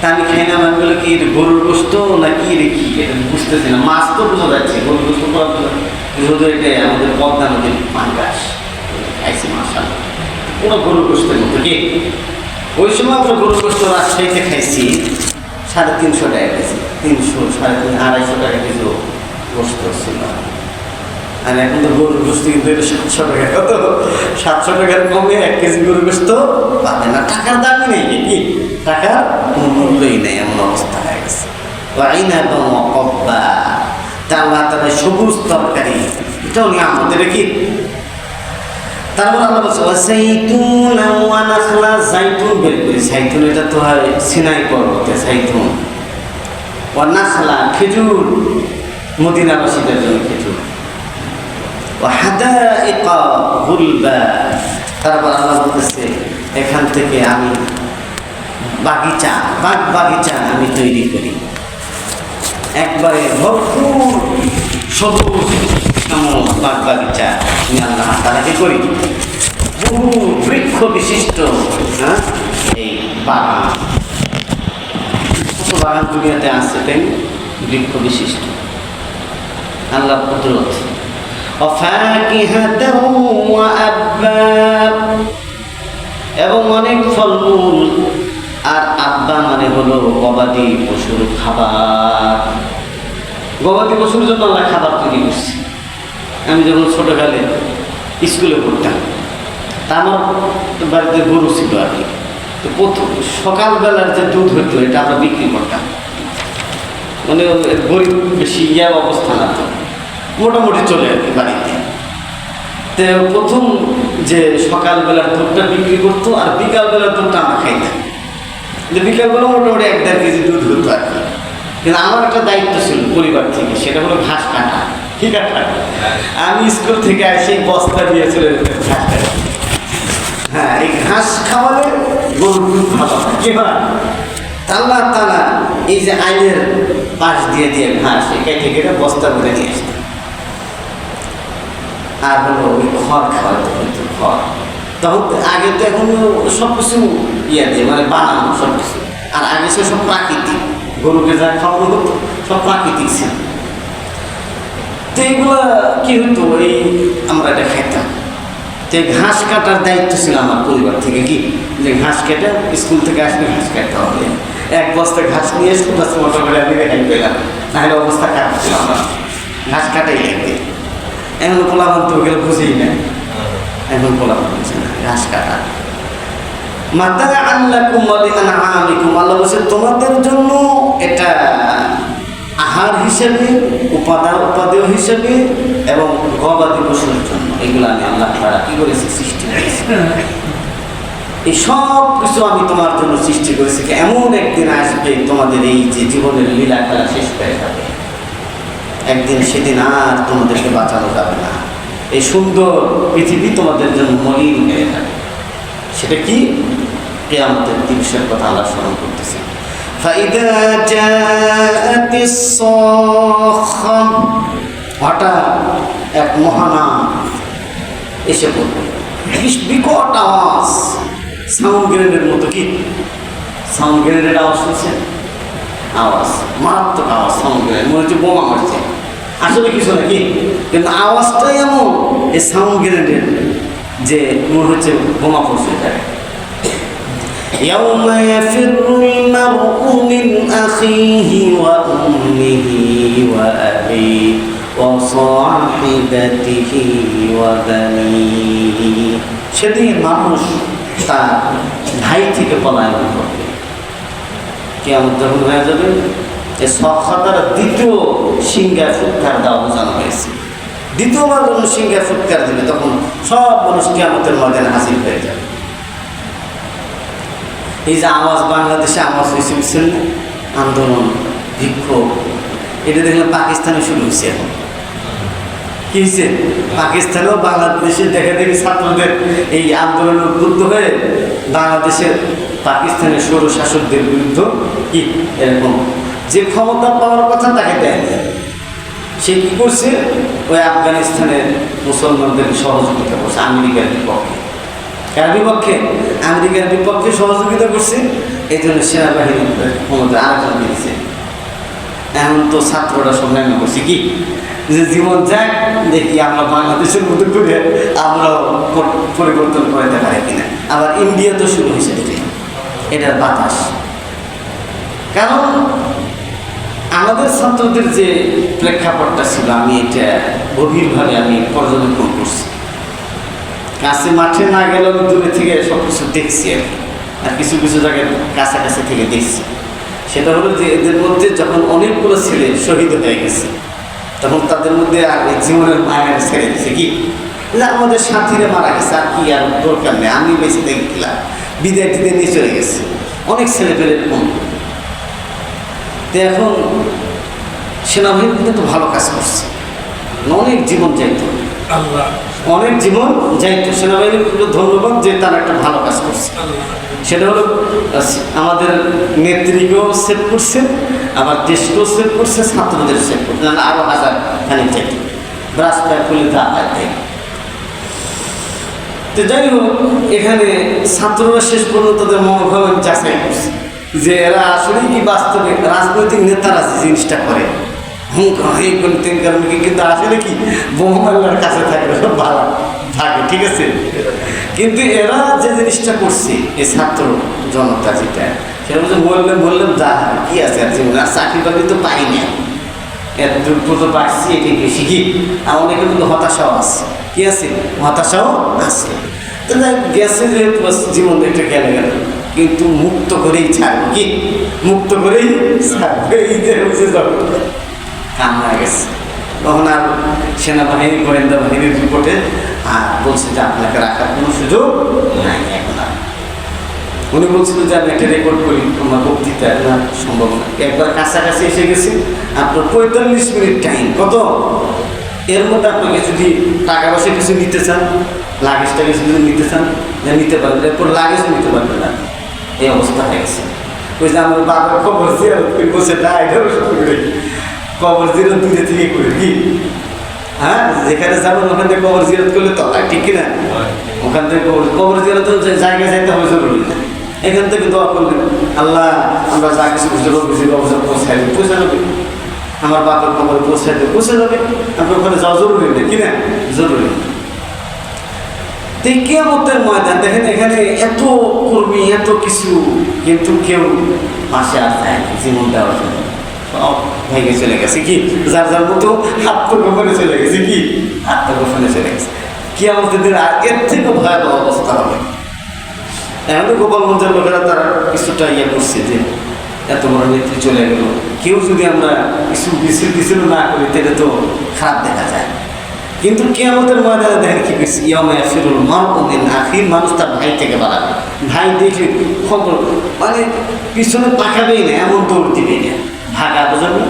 তা আমি খাই না, আমি বলে কি গরুর গোস্ত না কি রে, কি এটা বুঝতেছি না। মাছ তো বোঝা যাচ্ছে, গরুর গোস্ত হুজুর এটা আমাদের পদ্মা নদীর পাঙ্গাস খাইছি, মাশাআল্লাহ পুরো গরুর গোস্তের মতো। কি ওই সময় আমরা গরুর গোস্ত রাজশাহীতে খাইছি 350 টাকা কেজি, 300, 350, 250 টাকা কেজি গোস্ত ছিল। আর এখন তো গরুর গোস্ত কিন্তু 700 টাকা, কত 700 টাকার কমে 1 কেজি গরুর গোস্ত পাবে না। টাকার দামই নেই, কি টাকার মূল্যই নেই, এমন অবস্থা হয়ে গেছে। আল্লাহ তাআলা সবুজ তরকারি, এটাও নিয়ামত। এটা কি তারপর আল্লাহ বলছে ওয়াসাইতুন ওয়া নাখলা, জাইতুন বের করে। জাইতুন এটা তো হয় সিনাই পর্বতে জাইতুন। ওয়া নাখলা খেজুর, মদিনাবাসীদের জন্য খেজুর। ওয়া হাদাইকা গুলবা, তারপর আল্লাহ বলতেছে এখান থেকে আমি বাগিচা, বাগিচা আমি তৈরি করি, একবারে ভরপুর সবুজ বাগিচা আমি আল্লাহ তাআলা করি। বহু বৃক্ষ বিশিষ্ট এই বাগান, কত বাগান দুনিয়াতে আছে, তাই বৃক্ষ বিশিষ্ট আল্লাহ কুদরত। এবং অনেক ফলমূল। আর আব্বা মানে হলো গবাদি পশুর খাবার। গবাদি পশুর জন্য আল্লাহ খাবার তৈরি করছে। আমি যখন ছোটকালে স্কুলে পড়তাম, তা আমার বাড়িতে গরু ছিল আর কি। তো প্রথম সকালবেলার যে দুধ হতো এটা আমরা বিক্রি করতাম, মানে গরিব বেশি অবস্থা না, তো মোটামুটি চলে আর কি বাড়িতে। তো প্রথম যে সকালবেলার দুধটা বিক্রি করতো আর বিকালবেলার দুধটা আমরা খাইতাম। বিকালবেলা মোটামুটি 1-1.5 কেজি দুধ হতো আর কি। কিন্তু আমার একটা দায়িত্ব ছিল পরিবার থেকে, সেটা হলো ঘাস কাটা। ঠিক আছে, আমি স্কুল থেকে এসে বস্তা দিয়ে চলে যেতাম ঘাস কাটা। হ্যাঁ, এই ঘাস খাওয়ালে গরুর দুধ ভালো হয়। কি হয় আল্লাহ তাআলা এই যে আইনের পাশ দিয়ে দিয়ে ঘাস কেটে কেটে বস্তা করে নিয়ে আসতেন। আর হলো ওই খড় খাওয়াতে হতো, খড়। তখন আগে তো এখন সব কিছু দিয়ে মানে বানানো সব কিছু। আর আগে সে সব প্রাকৃতিক, গরুকে যা খাওয়ানো হতো সব প্রাকৃতিক ছিল। তো এইগুলো কি হতো, এই আমরা এটা খেতাম। তো ঘাস কাটার দায়িত্ব ছিল আমার পরিবার থেকে, কি যে ঘাস কেটে স্কুল থেকে আসলে ঘাস কাটতে হবে। 1 বস্তা ঘাস নিয়ে এসে মোটা করে আমি রেখাই পেলাম, নাহলে অবস্থা খারাপ ছিল আমার। ঘাস কাটাই লাগবে। এখন পোলাপান তো গেলে বুঝেই না, এখন পোলাপান বুঝে না ঘাস কাটা। মাতা আল্লাকুম ওয়া লিআনআমিকুম, আল্লাহ বলছে তোমাদের জন্য এটা আহার হিসেবে, উপাদেয় হিসেবে, এবং গবাদি পশুর জন্য। এগুলো আমি আল্লাহ তাআলা কি করেছি, সৃষ্টি করেছি। এই সব কিছু আমি তোমার জন্য সৃষ্টি করেছি। এমন একদিন আসবে তোমাদের এই যে জীবনের লীলা খেলা শেষ হয়ে যাবে একদিন, সেদিন আর তোমাদেরকে বাঁচানো যাবে না। এই সুন্দর পৃথিবী তোমাদের জন্য মলিন হয়ে যাবে। সেটা কি, কিয়ামতের দিবসের কথা আল্লাহ স্মরণ করতেছে। ফাইদা জাআতিস সাখা, হঠাৎ এক মহানা এসে পড়বে, বিকট আওয়াজ, সাউন্ড গ্রেনেডের মতো। কি সাউন্ড গ্রেনেডের আওয়াজ শুনছেন? আওয়াজ, মারাত্মক আওয়াজ, সাউন্ড গ্রেনেড, মনে হচ্ছে বোমা মারছে। আসলে কিছু নাকি, কিন্তু আওয়াজটাই এমন, এই সাউন্ড গ্রেনেডের যে মনে হচ্ছে বোমা পড়ছে যায়। يوم يفر المرء من أخيه وأمه وأبيه وصاحبته وبنيه সেদিন মানুষ তার ভাই থেকে পলায়ন করবে। কিয়ামত যখন হয়ে যাবে, এই সখাতার দ্বিতীয় সিংহায় ফুৎকার দেওয়া বোঝানো হয়েছে। দ্বিতীয়বার যখন সিংহায় ফুৎকার দেবে তখন সব মানুষ কিয়ামতের ময়দানে হাজির হয়ে যাবে। এই যে আওয়াজ, বাংলাদেশে আওয়াজ হয়েছে বুঝছেন না, আন্দোলন, বিক্ষোভ, এটা দেখলাম পাকিস্তানে শুরু হয়েছে। এখন কি হয়েছে? পাকিস্তানেও বাংলাদেশে দেখা দেখি ছাত্রদের এই আন্দোলনের উদ্বুদ্ধ হয়ে বাংলাদেশের পাকিস্তানের সৌর শাসকদের বিরুদ্ধে কি এরকম যে ক্ষমতা পাওয়ার কথা তাকে দেয় না, সে কি করছে? ওই আফগানিস্তানের মুসলমানদেরকে সহযোগিতা করছে আমেরিকার বিপক্ষে। কার বিপক্ষে? আমেরিকার বিপক্ষে সহযোগিতা করছে। এই জন্য সেনাবাহিনী ক্ষমতা আরেকজন দিয়েছে। এখন তো ছাত্ররা সব নেমে করছে কি যে জীবন যাক, দেখি আমরা বাংলাদেশের মতো করে আমরাও পরিবর্তন করে দিতে পারি কিনা। আবার ইন্ডিয়া তো শুরু হয়েছে দেখি এটার বাতাস। কারণ আমাদের ছাত্রদের যে প্রেক্ষাপটটা ছিল, আমি এটা গভীরভাবে আমি পর্যবেক্ষণ করছি। কাছে মাঠে না গেলেও আমি দূরে থেকে সব কিছু দেখছি আর কিছু কিছু জায়গায় কাছাকাছি থেকে দেখছি। সেটা হলো যে এদের মধ্যে যখন অনেকগুলো ছেলে শহীদ হয়ে গেছে, তখন তাদের মধ্যে আর জীবনের মায়ের ছেড়ে দিচ্ছে কি যে আমাদের সাথীরা মারা গেছে, আর কি আর দরকার নেই, আমি বেঁচে দেখলাম, বিদায় টিদায় নিয়ে চলে গেছে। অনেক ছেলে পেলে এরকম। তো এখন সেনাবাহিনী কিন্তু একটা ভালো কাজ করছে, অনেক জীবন যাইত, অনেক জীবন যাইত। সেনাবাহিনীর ধন্যবাদ যে তারা একটা ভালো কাজ করছে। সেটা হলো আমাদের নেত্রীকেও সেভ করছে, আবার দেশকেও সেভ করছে, ছাত্রদের সেভ করছে। আরো হাজার খানিক চাইত রাস্তায় খুলে দেওয়া। তো যাই হোক, এখানে ছাত্ররা শেষ পর্যন্ত তাদের মনোভাব যাচাই করছে যে এরা আসলে কি বাস্তবে রাজনৈতিক নেতারা যে জিনিসটা করে কিন্তু আসলে কি বোমাল্লার কাছে থাকবে সব ভালো থাকে, ঠিক আছে। কিন্তু এরা যে জিনিসটা করছে এই ছাত্র জনতা যেটা, সেটা বলছে বললাম যা কি আছে আর জীবনে আর চাকরি বাকরি তো পাই না, এত দূর তো পাচ্ছি এটি বেশি কি। আর অনেকের কিন্তু হতাশাও আছে, কি আছে হতাশাও আছে। তো গেছে যেহেতু জীবন একটা গেলে গেল, কিন্তু মুক্ত করেই ছাড়বে, কি মুক্ত করেই ছাড়বে। এই যে হচ্ছে কামড়া গেছে, তখন আর সেনাবাহিনী গোয়েন্দা বাহিনীর রিপোর্টে আর বলছে যে আপনাকে রাখার কোনো সুযোগ নাই। এখন আর উনি বলছিল যে আমি একটা রেকর্ড করি, আমার বক্তৃতা না সম্ভব না। একবার কাছাকাছি এসে গেছি, আপনার 45 মিনিট টাইম, কত এর মধ্যে আপনাকে যদি টাকা পয়সা কিছু নিতে চান, লাগেজটা কিছু যদি নিতে চান নিতে পারবেন, এরপর লাগেজও নিতে পারবেন না। এই অবস্থা হয়ে গেছে। ওই যে আমার বাবার খবর বলছে না, এটাও করে কবর জিরত দূরে থেকে করে কি, হ্যাঁ যেখানে যাবেন ওখান থেকে কবর জিরত করলে তো ঠিক কিনা, ওখান থেকে কবর জিরত জায়গায় যাইতে হবে জরুরি না। এখান থেকে দোয়া করলেন, আল্লাহ আমরা যা কিছু অবসর পৌঁছাই পৌঁছে যাবে, আমার বাবার কবরে পৌঁছে যাবে, আপনি ওখানে যাওয়া জরুরি না, কিনা জরুরি। কিয়ামতের ময়দান দেখেন, এখানে এত কর্মী এত কিছু, কিন্তু কেউ পাশে আর যায় জীবন দেওয়ার জন্য, সব ভেঙে চলে গেছে কি, যার যার মতো আত্মগোপনে চলে গেছে, কি আত্মগোপনে চলে গেছে। কিয়ামতের দিন আর এর থেকে ভয়াবহ অবস্থা হবে। এখন তো গোপালগঞ্জের লোকেরা তারা কিছুটা ইয়ে করছে যে এত বড় নেত্রী চলে গেল, কেউ যদি আমরা কিছু মিছিল না করি তাহলে তো খারাপ দেখা যায়। কিন্তু কিয়ামতের ময়দানে দেখেন কি করছে, ইয়াউমা ইয়াফিরুল মারউ মিন আখিহি, মানুষ তার ভাই থেকে পালাবে। ভাই দেখে খবর মানে পিছনে তাকাবেই না, এমন দৌড় দিবে না, ভাগা বোঝাবে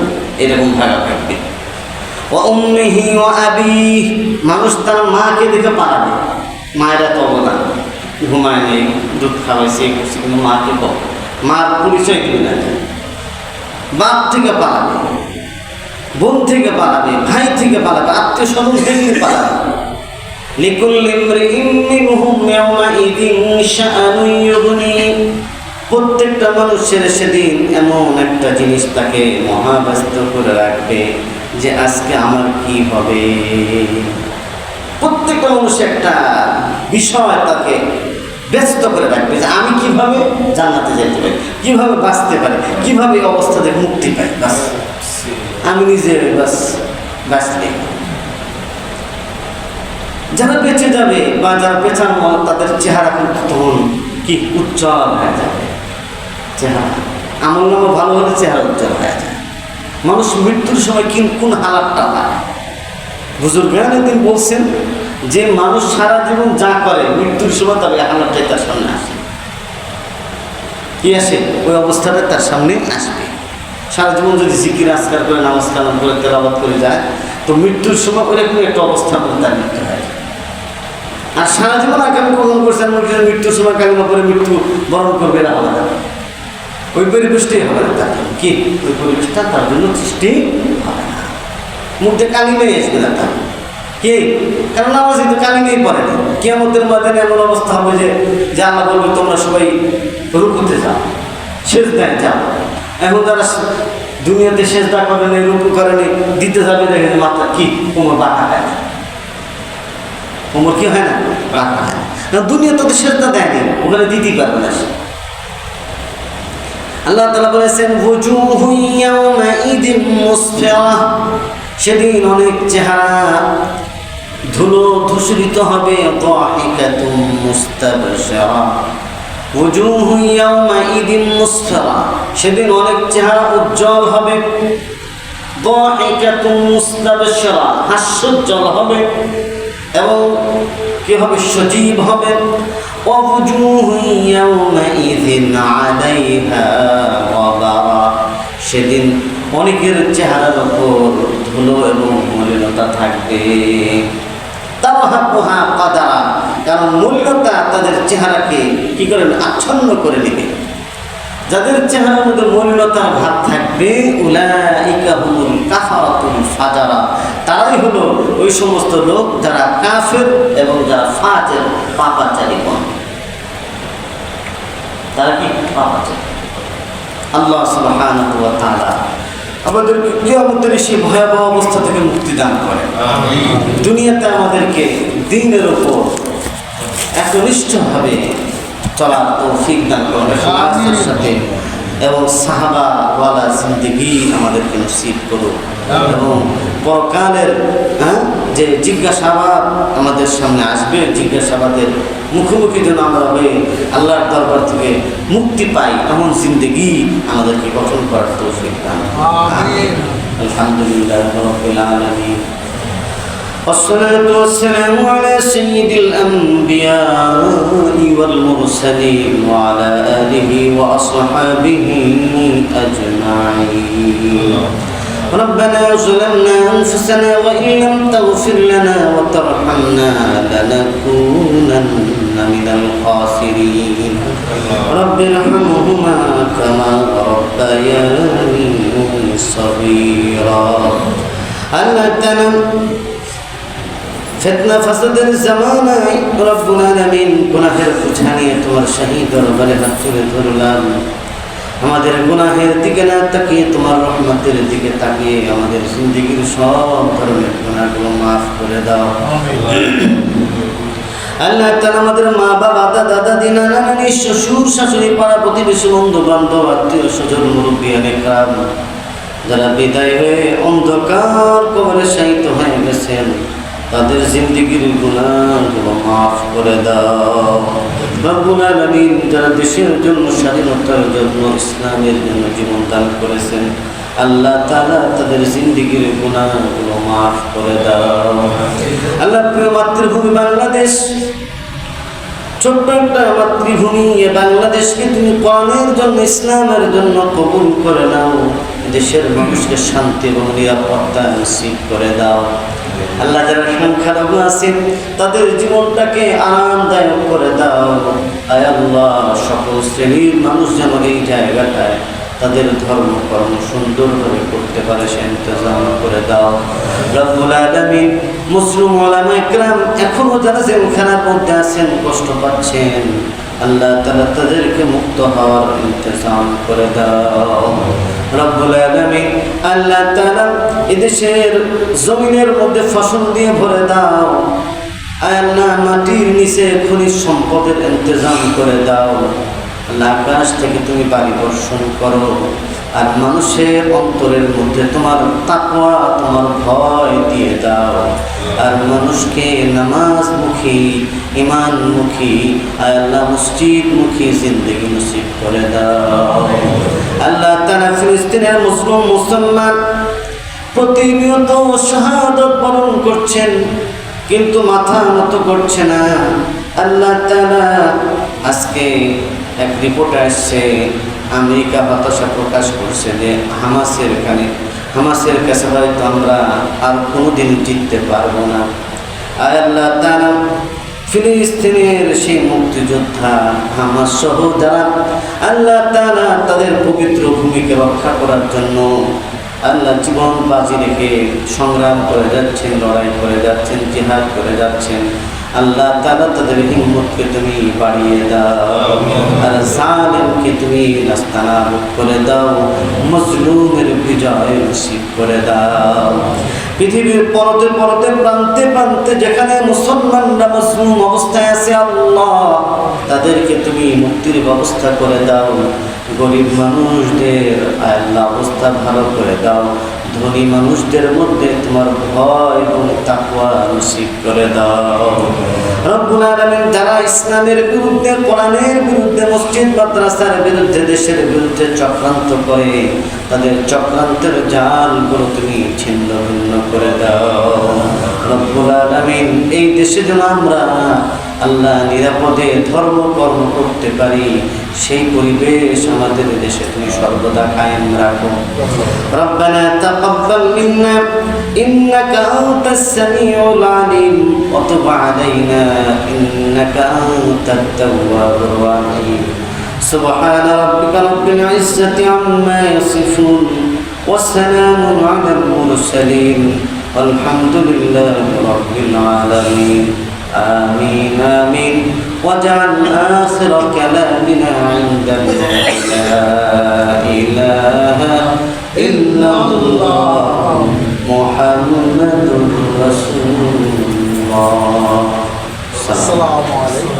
এরকম ভাগা থাকবে। ওয়া উম্মিহি ওয়া আবিহি, মানুষ তার মাকে দেখে পালাবে। মায়েরা তো অবদান, ঘুমায় নেই, দুধ খাওয়াইছে করছে, কিন্তু মাকে মার পরিচয় দিবে না। বাপ থেকে পালাবে, বোন থেকে পালাবে, ভাই থেকে পালাবে, আত্মীয় স্বজন থেকে পালাবে। লিকুল্লি ইমরিইন মিনহুম ইয়াওমাইযিন শাআনুন ইউগনি, প্রত্যেকটা মানুষের সেদিন এমন একটা জিনিস তাকে মহাব্যস্ত করে রাখবে যে আজকে আমার কি হবে। প্রত্যেক প্রত্যেকটা মানুষ একটা বিষয় তাকে ব্যস্ত করে রাখবে যে আমি কিভাবে জান্নাতে যেতে পারি, কিভাবে বাঁচতে পারি, কিভাবে এই অবস্থা থেকে মুক্তি পাই। বাস আমি নিজে বাস বাঁচলে, যারা বেঁচে যাবে বা যারা বেঁচার মন তাদের চেহারা কিন্তু তখন কি উজ্জ্বল হয়ে যাবে। চেহারা আমল নামা ভালো হলে চেহারা উজ্জ্বল হয়ে যায়। মানুষ মৃত্যুর সময় কোন হালাতটা পায়, বুজুর্গরা একদিন বলছেন যে মানুষ সারা জীবন যা করে মৃত্যুর সময় তবে হালাতটাই তার সামনে আসে। কি আসে? ওই অবস্থাটা তার সামনে আসবে। সারা জীবন যদি জিকির আজকার করে নামাজ কালাম করে তেলাওয়াত করে যায় তো মৃত্যুর সময় ওইরকম একটা অবস্থার মধ্যে তার মৃত্যু হয়। আর সারা জীবন আগামী কখন করছেন মৃত্যুর সময় কালিমা করে মৃত্যু বরণ করবে না, হবে না। ওই পরিবেশটাই হবে না, তার কি ওই পরিবেশটা তার জন্য সৃষ্টি হবে না। মুখে কালিমাই আসবে না তার কি, কারণ নামাজি তো কালিমাই পড়ে না। কিয়ামতের ময়দানে এমন অবস্থা হবে যে আল্লাহ বলবে তোমরা সবাই রুকুতে যাও, সেজদায় যাও। এখন যারা দুনিয়াতে সেজদা করেনি, রুকু করেনি, দিতে যাবে দেখেন মাত্রা কি কোমর বাঁকা হয় না, কোমর কি হয় না, বাঁকা হয় না। দুনিয়া তো সেজদা দেয়নি, ওখানে দিতেই পারবে না সে। আল্লাহ তাআলা বলেছেন ওয়াজুহু ইয়াওমাইদিন মুসফিরা, সেদিন অনেক চেহারা ধুলো ধূসরিত হবে। দাহিকাতুম মুস্তাবশিরা, ওয়াজুহু ইয়াওমাইদিন মুসফিরা, সেদিন অনেক চেহারা উজ্জ্বল হবে। দাহিকাতুম মুস্তাবশিরা, হাস্যোজ্জ্বল হবে এবং কি হবে, সজীব হবে। সেদিন অনেকের চেহারার ওপর ধুলো এবং মলিনতা থাকবে। কারণ মলিনতা তাদের চেহারাকে কি করে আচ্ছন্ন করে নেবে। যাদের চেহারার মধ্যে মলিনতার ভাব থাকবে উলাইকা হুমুল কাফারাতুল ফাজারা, তারাই হলো ওই সমস্ত লোক যারা কাফের এবং যারা ফাজের পাপাচারী বন। তারা কি পাপাচারী। আল্লাহ সুবহানাহু ওয়া তাআলা আমাদেরকে কিয়ামতের সেই ভয়াবহ অবস্থা থেকে মুক্তি দান করেন। দুনিয়াতে আমাদেরকে দ্বীনের উপর একনিষ্ঠভাবে চলার তৌফিক দান করেন ইখলাসের সাথে, এবং সাহাবা ওয়ালা জিন্দেগি আমাদেরকে নসিব করুন। এবং পরকালের যে জিজ্ঞাসাবাদ আমাদের সামনে আসবে, জিজ্ঞাসাবাদের মুখোমুখি যেন আমরা হয়ে আল্লাহর দরবার থেকে মুক্তি পাই এমন জিন্দেগি আমাদেরকে গঠন করার তৌফিক দান করুন। আলহামদুলিল্লাহ রাব্বিল আলামিন, والصلاة والسلام على سيد الأنبياء والمرسلين وعلى آله وأصحابه أجمعين. ربنا ظلمنا أنفسنا وإن لم تغفر لنا وترحمنا لنكونن من الخاسرين. رب ارحمهما كما ربياني صغيرا. ألا تنم ফিতনা ফাসাদের জামানায় রব্বুল আলামিন গুনাহের বোঝা নিয়ে তোমার শাহী দরবারে হাত তুলে ধরলাম। আমাদের গুনাহের দিকে না তাকিয়ে তোমার রহমতের দিকে তাকিয়ে আমাদের জিন্দেগির সব ধরনের গুনাহগুলো মাফ করে দাও। আল্লাহ তাআলা আমাদের মা বাবা দাদা দাদি নানা নানি শ্বশুর শাশুড়ি পাড়া প্রতিবেশী বন্ধু বান্ধব আত্মীয় স্বজন মুরব্বিয়ান ইকরাম যারা বিদায় হয়ে অন্ধকার কবরে শায়িত হয়ে গেছেন তাদের জিন্দেগির গুনাহগুলো মাফ করে দাও। রব্বুল আলামিন যারা দেশের জন্য, স্বাধীনতার জন্য, ইসলামের জন্য জীবন দান করেছেন আল্লাহ তাআলা তাদের জিন্দেগির গুনাহগুলো মাফ করে দাও। আল্লাহ প্রিয় মাতৃভূমি বাংলাদেশ, ছোট্ট একটা মাতৃভূমি এ বাংলাদেশকে তুমি কোরআনের জন্য, ইসলামের জন্য কবুল করে নাও। দেশের মানুষকে শান্তি এবং নিরাপত্তা নসিব করে দাও। আল্লাহ যারা সংখ্যালঘু আছেন তাদের জীবনটাকে আরামদায়ক করে দাও। আয় আল্লাহ সকল শ্রেণীর মানুষ যেন এই জায়গাটায় তাদের ধর্ম কর্ম সুন্দরভাবে করতে পারে সে ইন্তজাম করে দাও। রব্বুল আলামিন মুসলিম উলামা ইকরাম এখনো যারা জেলখানার মধ্যে আছেন, কষ্ট পাচ্ছেন, আল্লাহ তাআলা তাদেরকে মুক্ত হওয়ার ইন্তজাম করে দাও। রব্বুল আলামিন আল্লাহ তাআলা এদেশের জমিনের মধ্যে ফসল দিয়ে ভরে দাও। আয় আল্লাহ মাটির নিচে খনিজ সম্পদের ইন্তজাম করে দাও। আল্লাহ আকাশ থেকে তুমি বাড়ি বর্ষণ করো, আর মানুষের অন্তরের মধ্যে তোমার তাকওয়া, তোমার ভয় দিয়ে দাও, আর মানুষকে নামাজমুখী, ঈমানমুখী, আয় আল্লাহ মসজিদমুখী জিন্দেগি নসিব করে দাও। আল্লাহ তাআলা ফিলিস্তিনের মুসলিম মুসলমান প্রতিনিয়ত শাহাদাত বরণ করছেন, কিন্তু মাথা নত করছে না। আল্লাহ তাআলা আজকে এক রিপোর্ট আসছে, আমেরিকা হতাশা প্রকাশ করছে যে হামাসের কাছে হয়তো আমরা আর কোনোদিন জিততে পারবো না। আর আল্লাহ তাআলা ফিলিস্তিনের সেই মুক্তিযোদ্ধা হামাস সহ যারা আল্লাহ তাআলা তাদের পবিত্র ভূমিকে রক্ষা করার জন্য আল্লাহ জীবন বাজি রেখে সংগ্রাম করে যাচ্ছেন, লড়াই করে যাচ্ছেন, জিহাদ করে যাচ্ছেন, আল্লাহ তাআলা তাদের হিম্মতকে তুমি বাড়িয়ে দাও, আর জালিমকে তুমি নাস্তানাবুদ করে দাও, মজলুমের বিজয় নসিব করে দাও। পৃথিবীর পরতে পরতে প্রান্তে প্রান্তে যেখানে মুসলমানরা মজলুম অবস্থায় আছে, আল্লাহ তাদেরকে তুমি মুক্তির ব্যবস্থা করে দাও। গরিব মানুষদের আল্লাহ অবস্থা ভালো করে দাও, ধনী মানুষদের মধ্যে তোমার ভয় এবং তাকওয়া নসিব করে দাও। রব্বুল আলামিন যারা ইসলামের বিরুদ্ধে, কোরআনের বিরুদ্ধে, মসজিদ মাদ্রাসার বিরুদ্ধে, দেশের বিরুদ্ধে চক্রান্ত করে, তাদের চক্রান্তের জালগুলো তুমি ছিন্ন ভিন্ন করে দাও। রব্বুল আলামিন এই দেশে যেন আমরা আল্লাহ নিরাপদে ধর্মকর্ম করতে পারি, সেই পরিবেশ আমাদের দেশে তুমি সর্বদা কায়েম রাখো। রব্বানা তাকাব্বাল মিন্না ইন্নাকা আনতাস সামিউল আলিম ওয়া তুব আলাইনা ইন্নাকা আনতাত তাওয়াবুর রাহিম। সুবহানা রাব্বিকা রাব্বিল ইজ্জাতি আম্মা ইয়াসিফুন ওয়া সালামুন আলাল মুরসালিন ওয়ালহামদুলিল্লাহি রাব্বিল আলামিন। آمين آمين واجعل آخر كلامنا عندنا لا إله إلا الله محمد رسول الله. السلام عليكم.